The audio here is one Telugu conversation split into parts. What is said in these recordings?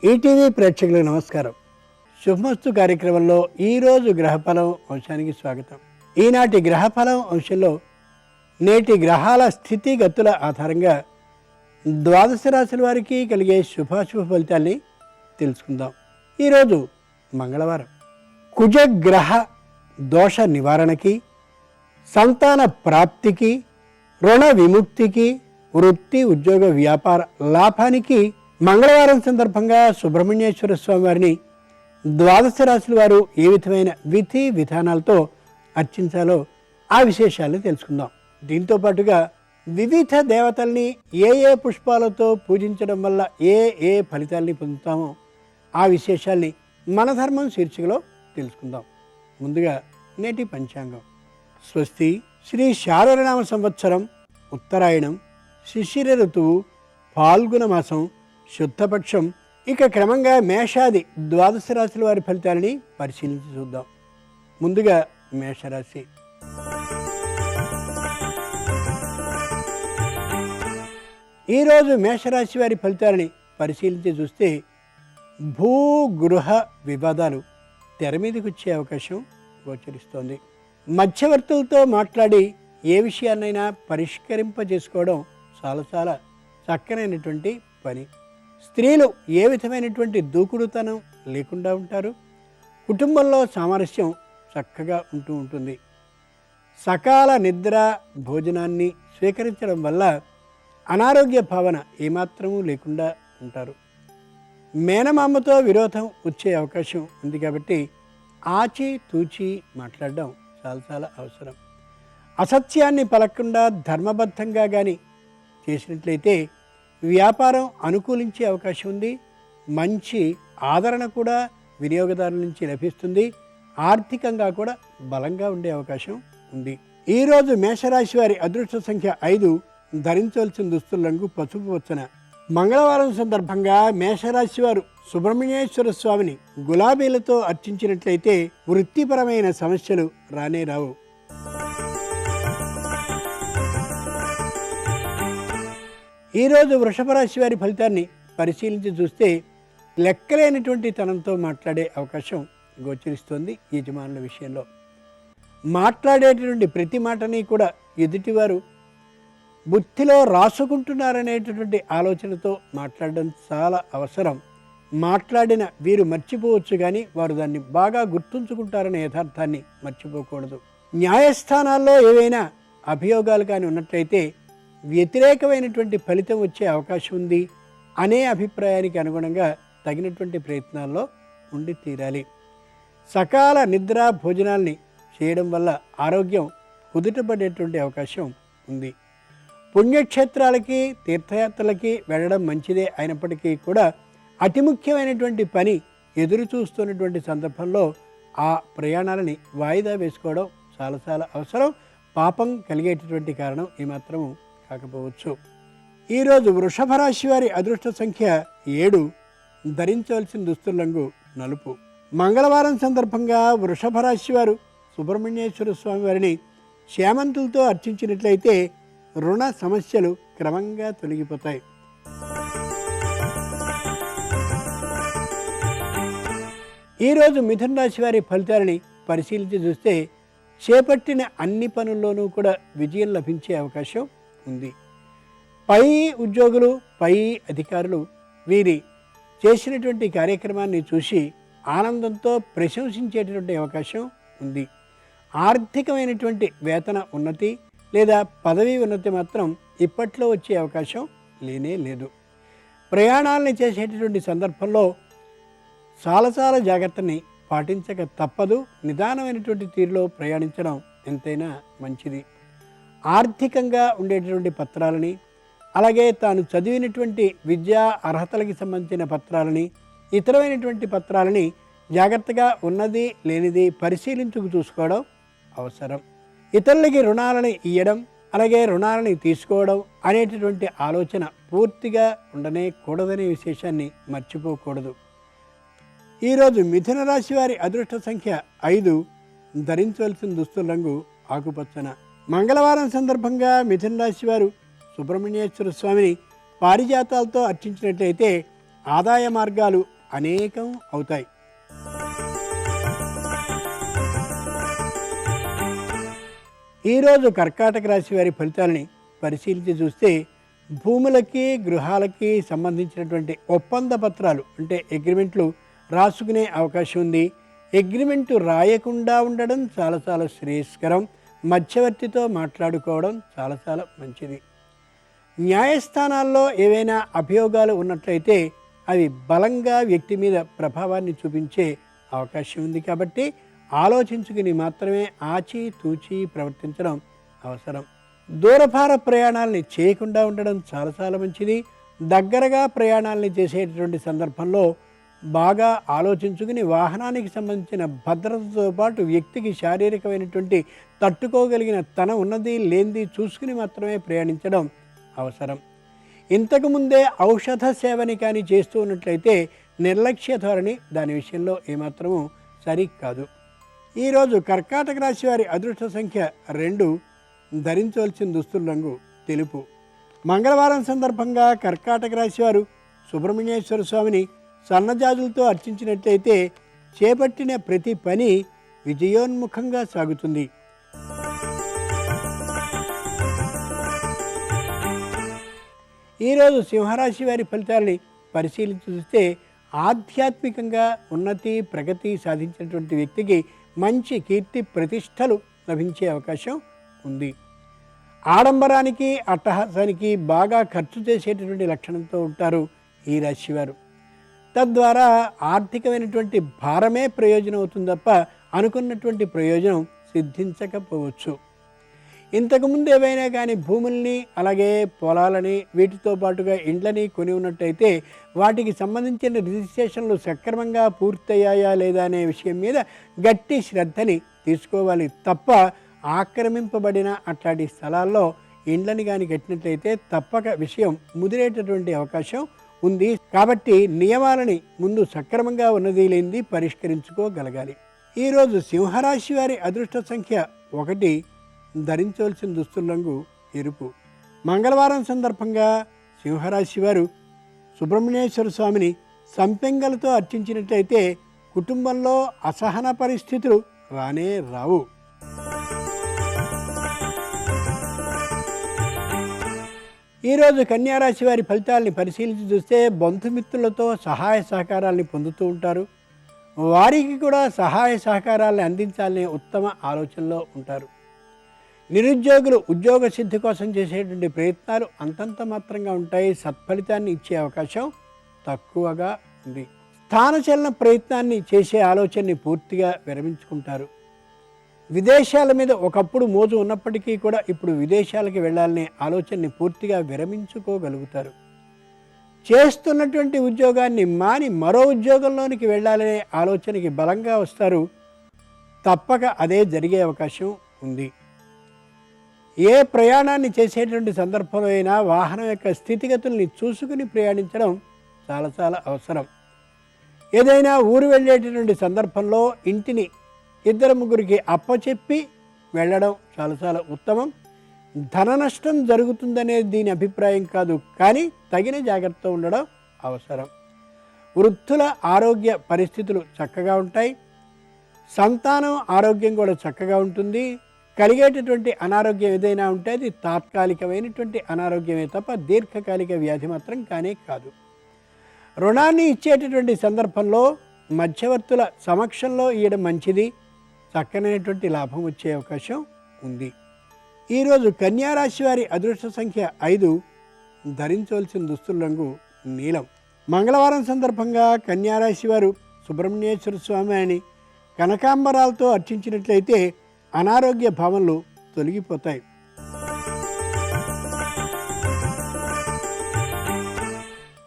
ఈటీవీ ప్రేక్షకులకు నమస్కారం. శుభమస్తు కార్యక్రమంలో ఈరోజు గ్రహఫలం అంశానికి స్వాగతం. ఈనాటి గ్రహఫలం అంశంలో నేటి గ్రహాల స్థితిగతుల ఆధారంగా ద్వాదశ రాశుల వారికి కలిగే శుభాశుభ ఫలితాల్ని తెలుసుకుందాం. ఈరోజు మంగళవారం. కుజగ్రహ దోష నివారణకి, సంతాన ప్రాప్తికి, రుణ విముక్తికి, వృత్తి ఉద్యోగ వ్యాపార లాభానికి మంగళవారం సందర్భంగా సుబ్రహ్మణ్యేశ్వర స్వామి వారిని ద్వాదశ రాశుల వారు ఏ విధమైన విధి విధానాలతో అర్చించాలో ఆ విశేషాలను తెలుసుకుందాం. దీంతో పాటుగా వివిధ దేవతల్ని ఏ పుష్పాలతో పూజించడం వల్ల ఏ ఫలితాల్ని పొందుతామో ఆ విశేషాల్ని మన ధర్మం శీర్షికలో తెలుసుకుందాం. ముందుగా నేటి పంచాంగం. స్వస్తి శ్రీ శార్వరనామ సంవత్సరం ఉత్తరాయణం, శిశిర ఋతువు, ఫాల్గుణ మాసం, శుద్ధపక్షం. ఇక క్రమంగా మేషాది ద్వాదశ రాశుల వారి ఫలితాలని పరిశీలించి చూద్దాం. ముందుగా మేషరాశి. ఈరోజు మేషరాశి వారి ఫలితాలని పరిశీలించి చూస్తే భూగృహ వివాదాలు తెర మీదకి వచ్చే అవకాశం గోచరిస్తోంది. మధ్యవర్తులతో మాట్లాడి ఏ విషయాన్నైనా పరిష్కరింపజేసుకోవడం చాలా చక్కనైనటువంటి పని. స్త్రీలు ఏ విధమైనటువంటి దూకుడుతనం లేకుండా ఉంటారు. కుటుంబంలో సామరస్యం చక్కగా ఉంటుంది. సకాల నిద్ర భోజనాన్ని స్వీకరించడం వల్ల అనారోగ్య భావన ఏమాత్రమూ లేకుండా ఉంటారు. మేనమామతో విరోధం వచ్చే అవకాశం ఉంది కాబట్టి ఆచి తూచి మాట్లాడడం చాలా అవసరం. అసత్యాన్ని పలకకుండా ధర్మబద్ధంగా కానీ చేసినట్లయితే వ్యాపారం అనుకూలించే అవకాశం ఉంది. మంచి ఆదరణ కూడా వినియోగదారుల నుంచి లభిస్తుంది. ఆర్థికంగా కూడా బలంగా ఉండే అవకాశం ఉంది. ఈరోజు మేషరాశి వారి అదృష్ట సంఖ్య 5. ధరించవలసిన దుస్తుల రంగు పసుపు పచ్చన. మంగళవారం సందర్భంగా మేషరాశి వారు సుబ్రహ్మణ్యేశ్వర స్వామిని గులాబీలతో అర్చించినట్లయితే వృత్తిపరమైన సమస్యలు రానే రావు. ఈరోజు వృషభ రాశి వారి ఫలితాన్ని పరిశీలించి చూస్తే లెక్కలేనటువంటి తనంతో మాట్లాడే అవకాశం గోచరిస్తోంది. యజమానుల విషయంలో మాట్లాడేటటువంటి ప్రతి మాటని కూడా ఎదుటివారు బుద్ధిలో రాసుకుంటున్నారనేటటువంటి ఆలోచనతో మాట్లాడడం చాలా అవసరం. మాట్లాడిన వీరు మర్చిపోవచ్చు కానీ వారు దాన్ని బాగా గుర్తుంచుకుంటారనే యథార్థాన్ని మర్చిపోకూడదు. న్యాయస్థానాల్లో ఏవైనా అభియోగాలు కానీ ఉన్నట్లయితే వ్యతిరేకమైనటువంటి ఫలితం వచ్చే అవకాశం ఉంది అనే అభిప్రాయానికి అనుగుణంగా తగినటువంటి ప్రయత్నాల్లో ఉండి తీరాలి. సకాల నిద్ర భోజనాల్ని చేయడం వల్ల ఆరోగ్యం కుదుటపడేటువంటి అవకాశం ఉంది. పుణ్యక్షేత్రాలకి తీర్థయాత్రలకి వెళ్ళడం మంచిదే అయినప్పటికీ కూడా అతి ముఖ్యమైనటువంటి పని ఎదురు చూస్తున్నటువంటి సందర్భంలో ఆ ప్రయాణాలని వాయిదా వేసుకోవడం చాలా అవసరం. పాపం కలిగేటటువంటి కారణం ఏమాత్రము కాకపోవచ్చు. ఈరోజు వృషభ రాశి వారి అదృష్ట సంఖ్య 7. ధరించవలసిన దుస్తుల రంగు నలుపు. మంగళవారం సందర్భంగా వృషభ రాశి వారు సుబ్రహ్మణ్యేశ్వర స్వామి వారిని శ్యామంతులతో అర్చించినట్లయితే రుణ సమస్యలు క్రమంగా తొలగిపోతాయి. ఈరోజు మిథున రాశి వారి ఫలితాలని పరిశీలించి చూస్తే చేపట్టిన అన్ని పనుల్లోనూ కూడా విజయం లభించే అవకాశం ఉంది. పై ఉద్యోగులు, పై అధికారులు వీరి చేసినటువంటి కార్యక్రమాన్ని చూసి ఆనందంతో ప్రశంసించేటటువంటి అవకాశం ఉంది. ఆర్థికమైనటువంటి వేతన ఉన్నతి లేదా పదవీ ఉన్నతి మాత్రం ఇప్పట్లో వచ్చే అవకాశం లేనే లేదు. ప్రయాణాలను చేసేటటువంటి సందర్భంలో చాలా జాగ్రత్తని పాటించక తప్పదు. నిదానమైనటువంటి తీరులో ప్రయాణించడం ఎంతైనా మంచిది. ఆర్థికంగా ఉండేటటువంటి పత్రాలని, అలాగే తాను చదివినటువంటి విద్యా అర్హతలకి సంబంధించిన పత్రాలని, ఇతరమైనటువంటి పత్రాలని జాగ్రత్తగా ఉన్నది లేనిది పరిశీలించుకు చూసుకోవడం అవసరం. ఇతరులకి రుణాలని ఇవ్వడం, అలాగే రుణాలని తీసుకోవడం అనేటటువంటి ఆలోచన పూర్తిగా ఉండనే కూడదనే విశేషాన్ని మర్చిపోకూడదు. ఈరోజు మిథున రాశి వారి అదృష్ట సంఖ్య 5. ధరించవలసిన దుస్తుల రంగు ఆకుపచ్చన. మంగళవారం సందర్భంగా మిథున రాశి వారు సుబ్రహ్మణ్యేశ్వర స్వామిని పారిజాతాలతో అర్చించినట్లయితే ఆదాయ మార్గాలు అనేకం అవుతాయి. ఈరోజు కర్కాటక రాశి వారి ఫలితాలని పరిశీలించి చూస్తే భూములకి గృహాలకి సంబంధించినటువంటి ఒప్పంద పత్రాలు అంటే అగ్రిమెంట్లు రాసుకునే అవకాశం ఉంది. అగ్రిమెంటు రాయకుండా ఉండడం చాలా చాలా శ్రేయస్కరం. మధ్యవర్తితో మాట్లాడుకోవడం చాలా చాలా మంచిది. న్యాయస్థానాల్లో ఏవైనా అభియోగాలు ఉన్నట్లయితే అవి బలంగా వ్యక్తి మీద ప్రభావాన్ని చూపించే అవకాశం ఉంది. కాబట్టి ఆలోచించుకుని మాత్రమే ఆచితూచి ప్రవర్తించడం అవసరం. దూరభార ప్రయాణాలని చేయకుండా ఉండడం చాలా చాలా మంచిది. దగ్గరగా ప్రయాణాలని చేసేటటువంటి సందర్భంలో బాగా ఆలోచించుకుని వాహనానికి సంబంధించిన భద్రతతో పాటు వ్యక్తికి శారీరకమైనటువంటి తట్టుకోగలిగిన తన ఉన్నది లేనిది చూసుకుని మాత్రమే ప్రయాణించడం అవసరం. ఇంతకుముందే ఔషధ సేవని కానీ చేస్తూ ఉన్నట్లయితే నిర్లక్ష్య ధోరణి దాని విషయంలో ఏమాత్రమూ సరికాదు. ఈరోజు కర్కాటక రాశి వారి అదృష్ట సంఖ్య 2, ధరించవలసిన దుస్తుల రంగు తెలుపు. మంగళవారం సందర్భంగా కర్కాటక రాశి వారు సుబ్రహ్మణ్యేశ్వర స్వామిని సన్నజాజులతో అర్చించినట్లయితే చేపట్టిన ప్రతి పని విజయోన్ముఖంగా సాగుతుంది. ఈరోజు సింహరాశి వారి ఫలితాలని పరిశీలించి చూస్తే ఆధ్యాత్మికంగా ఉన్నతి ప్రగతి సాధించినటువంటి వ్యక్తికి మంచి కీర్తి ప్రతిష్టలు లభించే అవకాశం ఉంది. ఆడంబరానికి అట్టహాసానికి బాగా ఖర్చు చేసేటటువంటి లక్షణంతో ఉంటారు ఈ రాశివారు. తద్వారా ఆర్థికమైనటువంటి భారమే ప్రయోజనం అవుతుంది తప్ప అనుకున్నటువంటి ప్రయోజనం సిద్ధించకపోవచ్చు. ఇంతకుముందు ఏవైనా కానీ భూముల్ని అలాగే పొలాలని వీటితో పాటుగా ఇండ్లని కొని ఉన్నట్టయితే వాటికి సంబంధించిన రిజిస్ట్రేషన్లు సక్రమంగా పూర్తయ్యాయా లేదా అనే విషయం మీద గట్టి శ్రద్ధని తీసుకోవాలి తప్ప ఆక్రమింపబడిన అట్లాంటి స్థలాల్లో ఇండ్లని కానీ కట్టినట్లయితే తప్పక విషయం ముదిరేటటువంటి అవకాశం ఉంది. కాబట్టి నియమాలని ముందు సక్రమంగా ఉన్నది లేనిది పరిష్కరించుకోగలగాలి. ఈరోజు సింహరాశి వారి అదృష్ట సంఖ్య 1, ధరించవలసిన దుస్తుల రంగు ఎరుపు. మంగళవారం సందర్భంగా సింహరాశి వారు సుబ్రహ్మణ్యేశ్వర స్వామిని సంపెంగలతో అర్చించినట్లయితే కుటుంబంలో అసహన పరిస్థితులు రానే రావు. ఈరోజు కన్యారాశి వారి ఫలితాలని పరిశీలించి చూస్తే బంధుమిత్రులతో సహాయ సహకారాలని పొందుతూ ఉంటారు. వారికి కూడా సహాయ సహకారాలను అందించాలనే ఉత్తమ ఆలోచనలో ఉంటారు. నిరుద్యోగులు ఉద్యోగ సిద్ధి కోసం చేసేటువంటి ప్రయత్నాలు అంతంత మాత్రంగా ఉంటాయి. సత్ఫలితాన్ని ఇచ్చే అవకాశం తక్కువగా ఉంది. స్థానచలన ప్రయత్నాన్ని చేసే ఆలోచనని పూర్తిగా విరమించుకుంటారు. విదేశాల మీద ఒకప్పుడు మోజు ఉన్నప్పటికీ కూడా ఇప్పుడు విదేశాలకి వెళ్ళాలనే ఆలోచనని పూర్తిగా విరమించుకోగలుగుతారు. చేస్తున్నటువంటి ఉద్యోగాన్ని మాని మరో ఉద్యోగంలోనికి వెళ్ళాలనే ఆలోచనకి బలంగా వస్తారు. తప్పక అదే జరిగే అవకాశం ఉంది. ఏ ప్రయాణాన్ని చేసేటువంటి సందర్భంలో అయినా వాహనం యొక్క స్థితిగతుల్ని చూసుకుని ప్రయాణించడం చాలా చాలా అవసరం. ఏదైనా ఊరు వెళ్ళేటటువంటి సందర్భంలో ఇంటిని 2-3కి అప్పచెప్పి వెళ్ళడం చాలా చాలా ఉత్తమం. ధన నష్టం జరుగుతుందనేది దీని అభిప్రాయం కాదు, కానీ తగిన జాగ్రత్త ఉండడం అవసరం. వృద్ధుల ఆరోగ్య పరిస్థితులు చక్కగా ఉంటాయి. సంతానం ఆరోగ్యం కూడా చక్కగా ఉంటుంది. కలిగేటటువంటి అనారోగ్యం ఏదైనా ఉంటే అది తాత్కాలికమైనటువంటి అనారోగ్యమే తప్ప దీర్ఘకాలిక వ్యాధి మాత్రం కానే కాదు. రుణాన్ని ఇచ్చేటటువంటి సందర్భంలో మధ్యవర్తుల సమక్షంలో ఇవ్వడం మంచిది. చక్కనైనటువంటి లాభం వచ్చే అవకాశం ఉంది. ఈరోజు కన్యారాశి వారి అదృష్ట సంఖ్య 5, ధరించవలసిన దుస్తుల రంగు నీలం. మంగళవారం సందర్భంగా కన్యారాశి వారు సుబ్రహ్మణ్యేశ్వర స్వామిని కనకాంబరాలతో అర్చించినట్లయితే అనారోగ్య భావనలు తొలగిపోతాయి.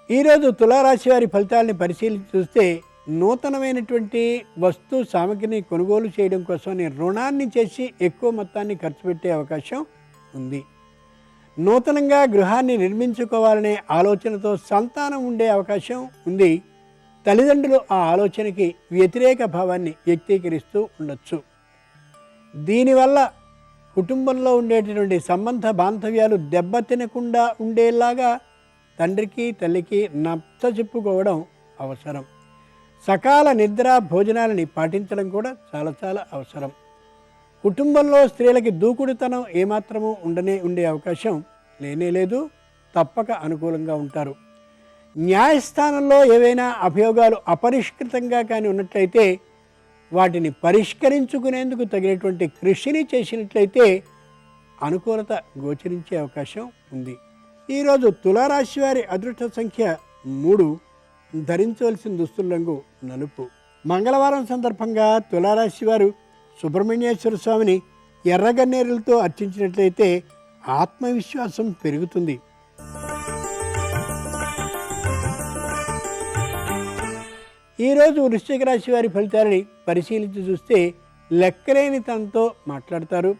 ఈరోజు తులారాశి వారి ఫలితాలని పరిశీలించి చూస్తే నూతనమైనటువంటి వస్తు సామగ్రిని కొనుగోలు చేయడం కోసం రుణాన్ని చేసి ఎక్కువ మొత్తాన్ని ఖర్చు పెట్టే అవకాశం ఉంది. నూతనంగా గృహాన్ని నిర్మించుకోవాలనే ఆలోచనతో సంతానం ఉండే అవకాశం ఉంది. తల్లిదండ్రులు ఆ ఆలోచనకి వ్యతిరేక భావాన్ని వ్యక్తీకరిస్తూ ఉండొచ్చు. దీనివల్ల కుటుంబంలో ఉండేటటువంటి సంబంధ బాంధవ్యాలు దెబ్బతినకుండా ఉండేలాగా తండ్రికి తల్లికి నచ్చ చెప్పుకోవడం అవసరం. సకాల నిద్ర భోజనాలని పాటించడం కూడా చాలా చాలా అవసరం. కుటుంబంలో స్త్రీలకి దూకుడుతనం ఏమాత్రము ఉండే అవకాశం లేనేలేదు. తప్పక అనుకూలంగా ఉంటారు. న్యాయస్థానంలో ఏవైనా అభియోగాలు అపరిష్కృతంగా కానీ ఉన్నట్లయితే వాటిని పరిష్కరించుకునేందుకు తగినటువంటి కృషిని చేసినట్లయితే అనుకూలత గోచరించే అవకాశం ఉంది. ఈరోజు తులారాశి వారి అదృష్ట సంఖ్య 3. ధరించవలసిన దుస్తుల రంగు నలుపు. మంగళవారం సందర్భంగా తులారాశి వారు సుబ్రహ్మణ్యేశ్వర స్వామిని ఎర్రగన్నేరులతో అర్చించినట్లయితే ఆత్మవిశ్వాసం పెరుగుతుంది. ఈరోజు వృశ్చిక రాశి వారి ఫలితాలని పరిశీలించి చూస్తే లెక్కలేని తనతో మాట్లాడతారు.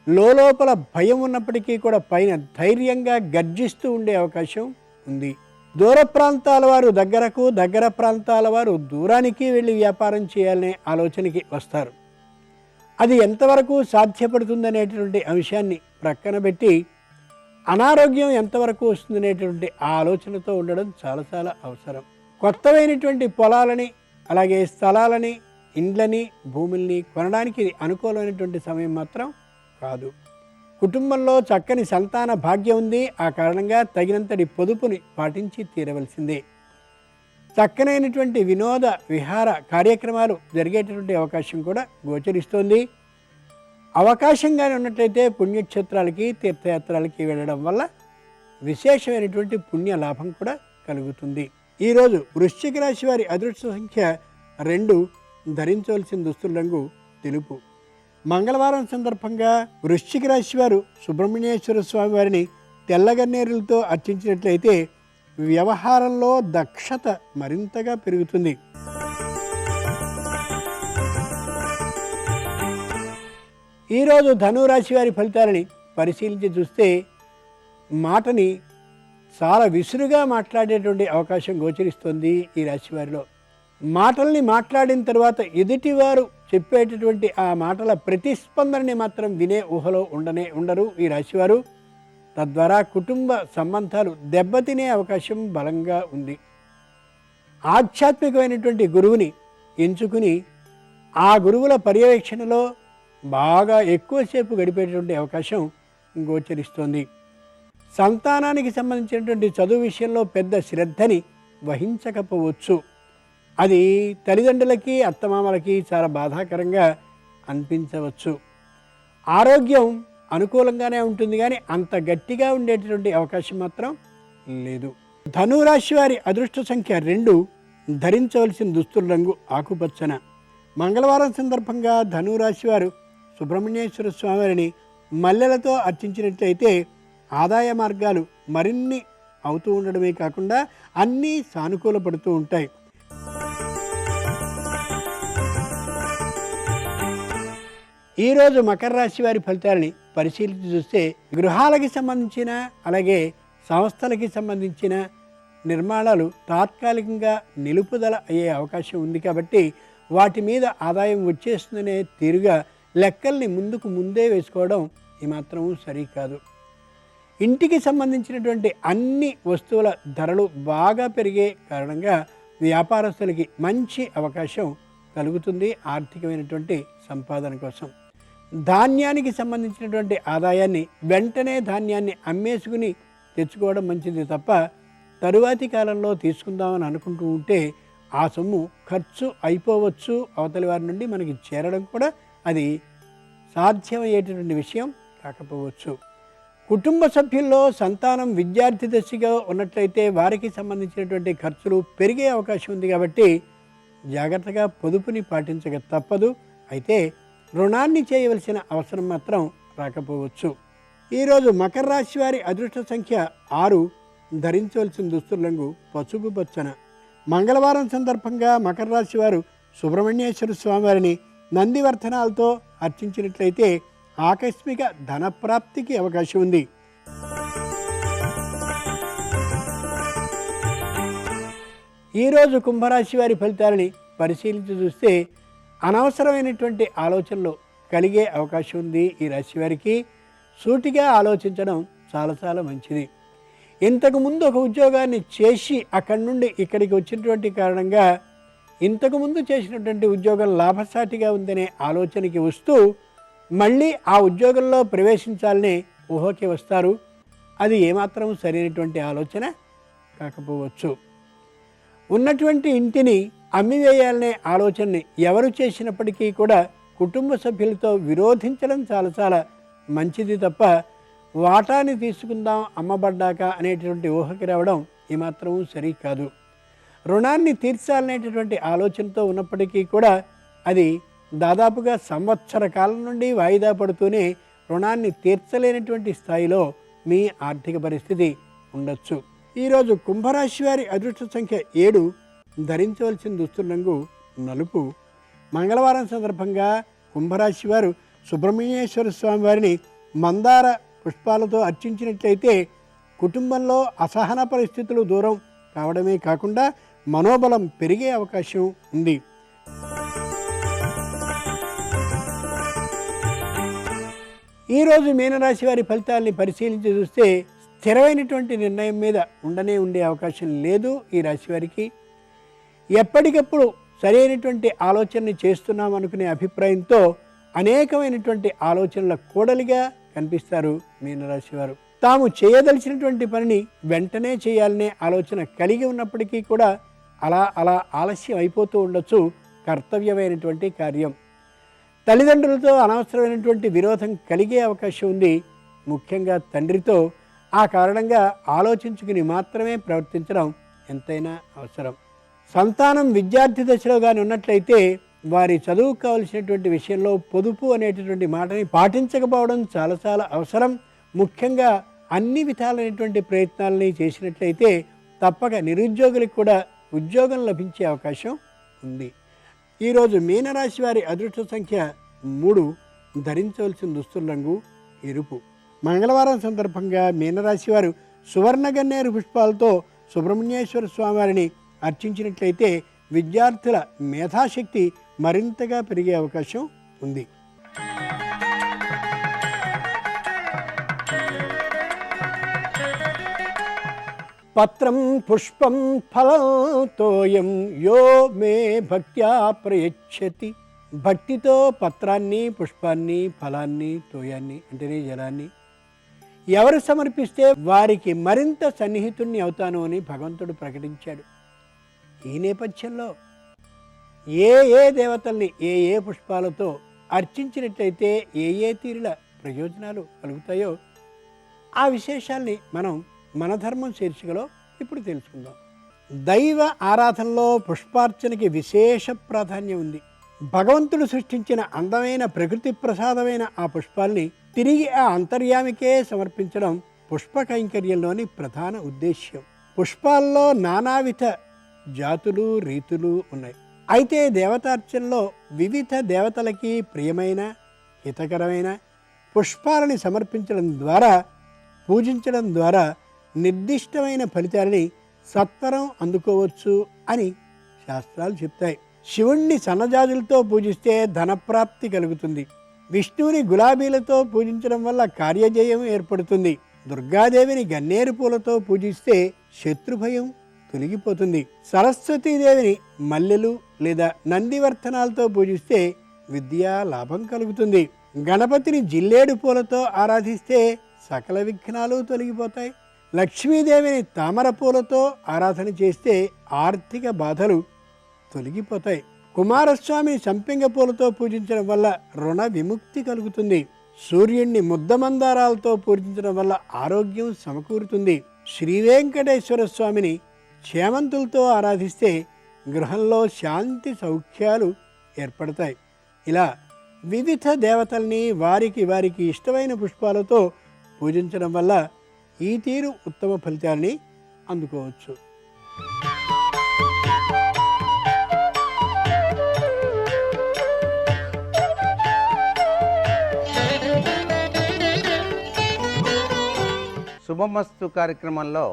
లోపల భయం ఉన్నప్పటికీ కూడా పైన ధైర్యంగా గర్జిస్తూ ఉండే అవకాశం ఉంది. దూర ప్రాంతాల వారు దగ్గరకు, దగ్గర ప్రాంతాల వారు దూరానికి వెళ్ళి వ్యాపారం చేయాలనే ఆలోచనకి వస్తారు. అది ఎంతవరకు సాధ్యపడుతుందనేటువంటి అంశాన్ని ప్రక్కన పెట్టి అనారోగ్యం ఎంతవరకు వస్తుందనేటువంటి ఆ ఆలోచనతో ఉండడం చాలా చాలా అవసరం. కొత్తమైనటువంటి పొలాలని, అలాగే స్థలాలని, ఇండ్లని, భూముల్ని కొనడానికి అనుకూలమైనటువంటి సమయం మాత్రం కాదు. కుటుంబంలో చక్కని సంతాన భాగ్యం ఉంది. ఆ కారణంగా తగినంతటి పొదుపుని పాటించి తీరవలసిందే. చక్కనైనటువంటి వినోద విహార కార్యక్రమాలు జరిగేటటువంటి అవకాశం కూడా గోచరిస్తోంది. అవకాశంగానే ఉన్నట్లయితే పుణ్యక్షేత్రాలకి, తీర్థయాత్రలకి వెళ్ళడం వల్ల విశేషమైనటువంటి పుణ్య లాభం కూడా కలుగుతుంది. ఈరోజు వృశ్చిక రాశి వారి అదృష్ట సంఖ్య 2. ధరించవలసిన దుస్తుల రంగు తెలుపు. మంగళవారం సందర్భంగా వృశ్చిక రాశి వారు సుబ్రహ్మణ్యేశ్వర స్వామి వారిని తెల్లగన్నేరులతో అర్చించినట్లయితే వ్యవహారంలో దక్షత మరింతగా పెరుగుతుంది. ఈరోజు ధనురాశి వారి ఫలితాలని పరిశీలించి చూస్తే మాటని చాలా విసురుగా మాట్లాడేటువంటి అవకాశం గోచరిస్తుంది. ఈ రాశి వారిలో మాటల్ని మాట్లాడిన తర్వాత ఎదుటివారు చెప్పేటటువంటి ఆ మాటల ప్రతిస్పందనని మాత్రం వినే ఊహలో ఉండరు ఈ రాశివారు. తద్వారా కుటుంబ సంబంధాలు దెబ్బతినే అవకాశం బలంగా ఉంది. ఆధ్యాత్మికమైనటువంటి గురువుని ఎంచుకుని ఆ గురువుల పర్యవేక్షణలో బాగా ఎక్కువసేపు గడిపేటటువంటి అవకాశం గోచరిస్తోంది. సంతానానికి సంబంధించినటువంటి చదువు విషయంలో పెద్ద శ్రద్ధని వహించకపోవచ్చు. అది తల్లిదండ్రులకి, అత్తమామలకి చాలా బాధాకరంగా అనిపించవచ్చు. ఆరోగ్యం అనుకూలంగానే ఉంటుంది, కానీ అంత గట్టిగా ఉండేటటువంటి అవకాశం మాత్రం లేదు. ధనురాశి వారి అదృష్ట సంఖ్య 2. ధరించవలసిన దుస్తుల రంగు ఆకుపచ్చన. మంగళవారం సందర్భంగా ధనురాశి వారు సుబ్రహ్మణ్యేశ్వర స్వామిని మల్లెలతో అర్చించినట్లయితే ఆదాయ మార్గాలు మరిన్ని అవుతూ ఉండడమే కాకుండా అన్నీ సానుకూలపడుతూ ఉంటాయి. ఈరోజు మకర రాశి వారి ఫలితాలని పరిశీలించి చూస్తే గృహాలకి సంబంధించిన, అలాగే సంస్థలకి సంబంధించిన నిర్మాణాలు తాత్కాలికంగా నిలుపుదల అయ్యే అవకాశం ఉంది. కాబట్టి వాటి మీద ఆదాయం వచ్చేస్తుందనే తీరుగా లెక్కల్ని ముందే వేసుకోవడం ఏమాత్రము సరికాదు. ఇంటికి సంబంధించినటువంటి అన్ని వస్తువుల ధరలు బాగా పెరిగే కారణంగా వ్యాపారస్తులకి మంచి అవకాశం కలుగుతుంది ఆర్థికమైనటువంటి సంపాదన కోసం. ధాన్యానికి సంబంధించినటువంటి ఆదాయాన్ని వెంటనే ధాన్యాన్ని అమ్మేసుకుని తెచ్చుకోవడం మంచిది తప్ప తరువాతి కాలంలో తీసుకుందామని అనుకుంటూ ఉంటే ఆ సొమ్ము ఖర్చు అయిపోవచ్చు. అవతలి వారి నుండి మనకి చేరడం కూడా అది సాధ్యమయ్యేటటువంటి విషయం కాకపోవచ్చు. కుటుంబ సభ్యుల్లో సంతానం విద్యార్థి దశగా ఉన్నట్లయితే వారికి సంబంధించినటువంటి ఖర్చులు పెరిగే అవకాశం ఉంది. కాబట్టి జాగ్రత్తగా పొదుపుని పాటించక తప్పదు. అయితే రుణాన్ని చేయవలసిన అవసరం మాత్రం రాకపోవచ్చు. ఈరోజు మకర రాశి వారి అదృష్ట సంఖ్య 6. ధరించవలసిన దుస్తుల రంగు పసుపు పచ్చన. మంగళవారం సందర్భంగా మకర రాశి వారు సుబ్రహ్మణ్యేశ్వర స్వామివారిని నందివర్ధనాలతో అర్చించినట్లయితే ఆకస్మిక ధనప్రాప్తికి అవకాశం ఉంది. ఈరోజు కుంభరాశి వారి ఫలితాలని పరిశీలించి చూస్తే అనవసరమైనటువంటి ఆలోచనలు కలిగే అవకాశం ఉంది. ఈ రాశి వారికి సూటిగా ఆలోచించడం చాలా చాలా మంచిది. ఇంతకుముందు ఒక ఉద్యోగాన్ని చేసి అక్కడి నుండి ఇక్కడికి వచ్చినటువంటి కారణంగా ఇంతకుముందు చేసినటువంటి ఉద్యోగం లాభసాటిగా ఉందనే ఆలోచనకి వస్తూ మళ్ళీ ఆ ఉద్యోగంలో ప్రవేశించాలని ఊహకి వస్తారు. అది ఏమాత్రం సరైనటువంటి ఆలోచన కాకపోవచ్చు. ఉన్నటువంటి ఇంటిని అమ్మివేయాలనే ఆలోచనని ఎవరు చేసినప్పటికీ కూడా కుటుంబ సభ్యులతో విరోధించడం చాలా చాలా మంచిది తప్ప వాటాని తీసుకుందాం అమ్మబడ్డాక అనేటువంటి ఊహకి రావడం ఏమాత్రం సరి కాదు. రుణాన్ని తీర్చాలనేటటువంటి ఆలోచనతో ఉన్నప్పటికీ కూడా అది దాదాపుగా సంవత్సర కాలం నుండి వాయిదా పడుతూనే రుణాన్ని తీర్చలేనటువంటి స్థాయిలో మీ ఆర్థిక పరిస్థితి ఉండొచ్చు. ఈరోజు కుంభరాశి వారి అదృష్ట సంఖ్య 7, ధరించవలసిన దుస్తుల రంగు నలుపు. మంగళవారం సందర్భంగా కుంభరాశి వారు సుబ్రహ్మణ్యేశ్వర స్వామి వారిని మందార పుష్పాలతో అర్చించినట్లయితే కుటుంబంలో అసహన పరిస్థితులు దూరం కావడమే కాకుండా మనోబలం పెరిగే అవకాశం ఉంది. ఈరోజు మీనరాశి వారి ఫలితాలని పరిశీలించి చూస్తే స్థిరమైనటువంటి నిర్ణయం మీద ఉండే అవకాశం లేదు ఈ రాశి వారికి. ఎప్పటికప్పుడు సరైనటువంటి ఆలోచనని చేస్తున్నాం అనుకునే అభిప్రాయంతో అనేకమైనటువంటి ఆలోచనల కూడలిగా కనిపిస్తారు మీనరాశి వారు. తాము చేయదలిచినటువంటి పనిని వెంటనే చేయాలనే ఆలోచన కలిగి ఉన్నప్పటికీ కూడా అలా ఆలస్యం అయిపోతూ ఉండొచ్చు కర్తవ్యమైనటువంటి కార్యం. తల్లిదండ్రులతో అనవసరమైనటువంటి విరోధం కలిగే అవకాశం ఉంది. ముఖ్యంగా తండ్రితో. ఆ కారణంగా ఆలోచించుకుని మాత్రమే ప్రవర్తించడం ఎంతైనా అవసరం. సంతానం విద్యార్థి దశలో కానీ ఉన్నట్లయితే వారి చదువుకు కావలసినటువంటి విషయంలో పొదుపు అనేటటువంటి మాటని పాటించకపోవడం చాలా చాలా అవసరం. ముఖ్యంగా అన్ని విధాలైనటువంటి ప్రయత్నాలని చేసినట్లయితే తప్పక నిరుద్యోగులకు కూడా ఉద్యోగం లభించే అవకాశం ఉంది. ఈరోజు మీనరాశి వారి అదృష్ట సంఖ్య 3, ధరించవలసిన దుస్తుల రంగు ఎరుపు. మంగళవారం సందర్భంగా మీనరాశి వారు సువర్ణ గన్నేరు పుష్పాలతో సుబ్రహ్మణ్యేశ్వర స్వామివారిని అర్చించినట్లయితే విద్యార్థుల మేధాశక్తి మరింతగా పెరిగే అవకాశం ఉంది. పత్రం పుష్పం ఫలతోయం యో మే భక్త్యా ప్రయచ్చతి. భక్తితో పత్రాన్ని, పుష్పాన్ని, ఫలాన్ని, తోయాన్ని అంటేనే జలాన్ని ఎవరు సమర్పిస్తే వారికి మరింత సన్నిహితుణ్ణి అవుతాను అని భగవంతుడు ప్రకటించాడు. ఈ నేపథ్యంలో ఏ దేవతల్ని ఏ పుష్పాలతో అర్చించినట్లయితే ఏ తీరుల ప్రయోజనాలు కలుగుతాయో ఆ విశేషాల్ని మనం మన ధర్మం శీర్షికలో ఇప్పుడు తెలుసుకుందాం. దైవ ఆరాధనలో పుష్పార్చనకి విశేష ప్రాధాన్యం ఉంది. భగవంతుడు సృష్టించిన అందమైన ప్రకృతి ప్రసాదమైన ఆ పుష్పాల్ని తిరిగి ఆ అంతర్యామికే సమర్పించడం పుష్ప కైంకర్యంలోని ప్రధాన ఉద్దేశ్యం. పుష్పాల్లో నానావిధ జాతులు, రీతులు ఉన్నాయి. అయితే దేవతార్చనలో వివిధ దేవతలకి ప్రియమైన, హితకరమైన పుష్పాలని సమర్పించడం ద్వారా, పూజించడం ద్వారా నిర్దిష్టమైన ఫలితాలని సత్వరం అందుకోవచ్చు అని శాస్త్రాలు చెప్తాయి. శివుణ్ణి సన్నజాజులతో పూజిస్తే ధనప్రాప్తి కలుగుతుంది. విష్ణువుని గులాబీలతో పూజించడం వల్ల కార్యజయం ఏర్పడుతుంది. దుర్గాదేవిని గన్నేరు పూలతో పూజిస్తే శత్రుభయం తొలగిపోతుంది. సరస్వతీదేవిని మల్లెలు లేదా నందివర్ధనాలతో పూజిస్తే విద్యా లాభం కలుగుతుంది. గణపతిని జిల్లేడు పూలతో ఆరాధిస్తే సకల విఘ్నాలు తొలగిపోతాయి. లక్ష్మీదేవిని తామర పూలతో ఆరాధన చేస్తే ఆర్థిక బాధలు తొలగిపోతాయి. కుమారస్వామిని సంపెంగ పూలతో పూజించడం వల్ల రుణ విముక్తి కలుగుతుంది. సూర్యుణ్ణి ముద్దమందారాలతో పూజించడం వల్ల ఆరోగ్యం సమకూరుతుంది. శ్రీ వెంకటేశ్వర స్వామిని చేమంతులతో ఆరాధిస్తే గృహంలో శాంతి సౌఖ్యాలు ఏర్పడతాయి. ఇలా వివిధ దేవతల్ని వారికి ఇష్టమైన పుష్పాలతో పూజించడం వల్ల ఈ తీరు ఉత్తమ ఫలితాన్ని అందుకోవచ్చు. శుభమస్తు కార్యక్రమంలో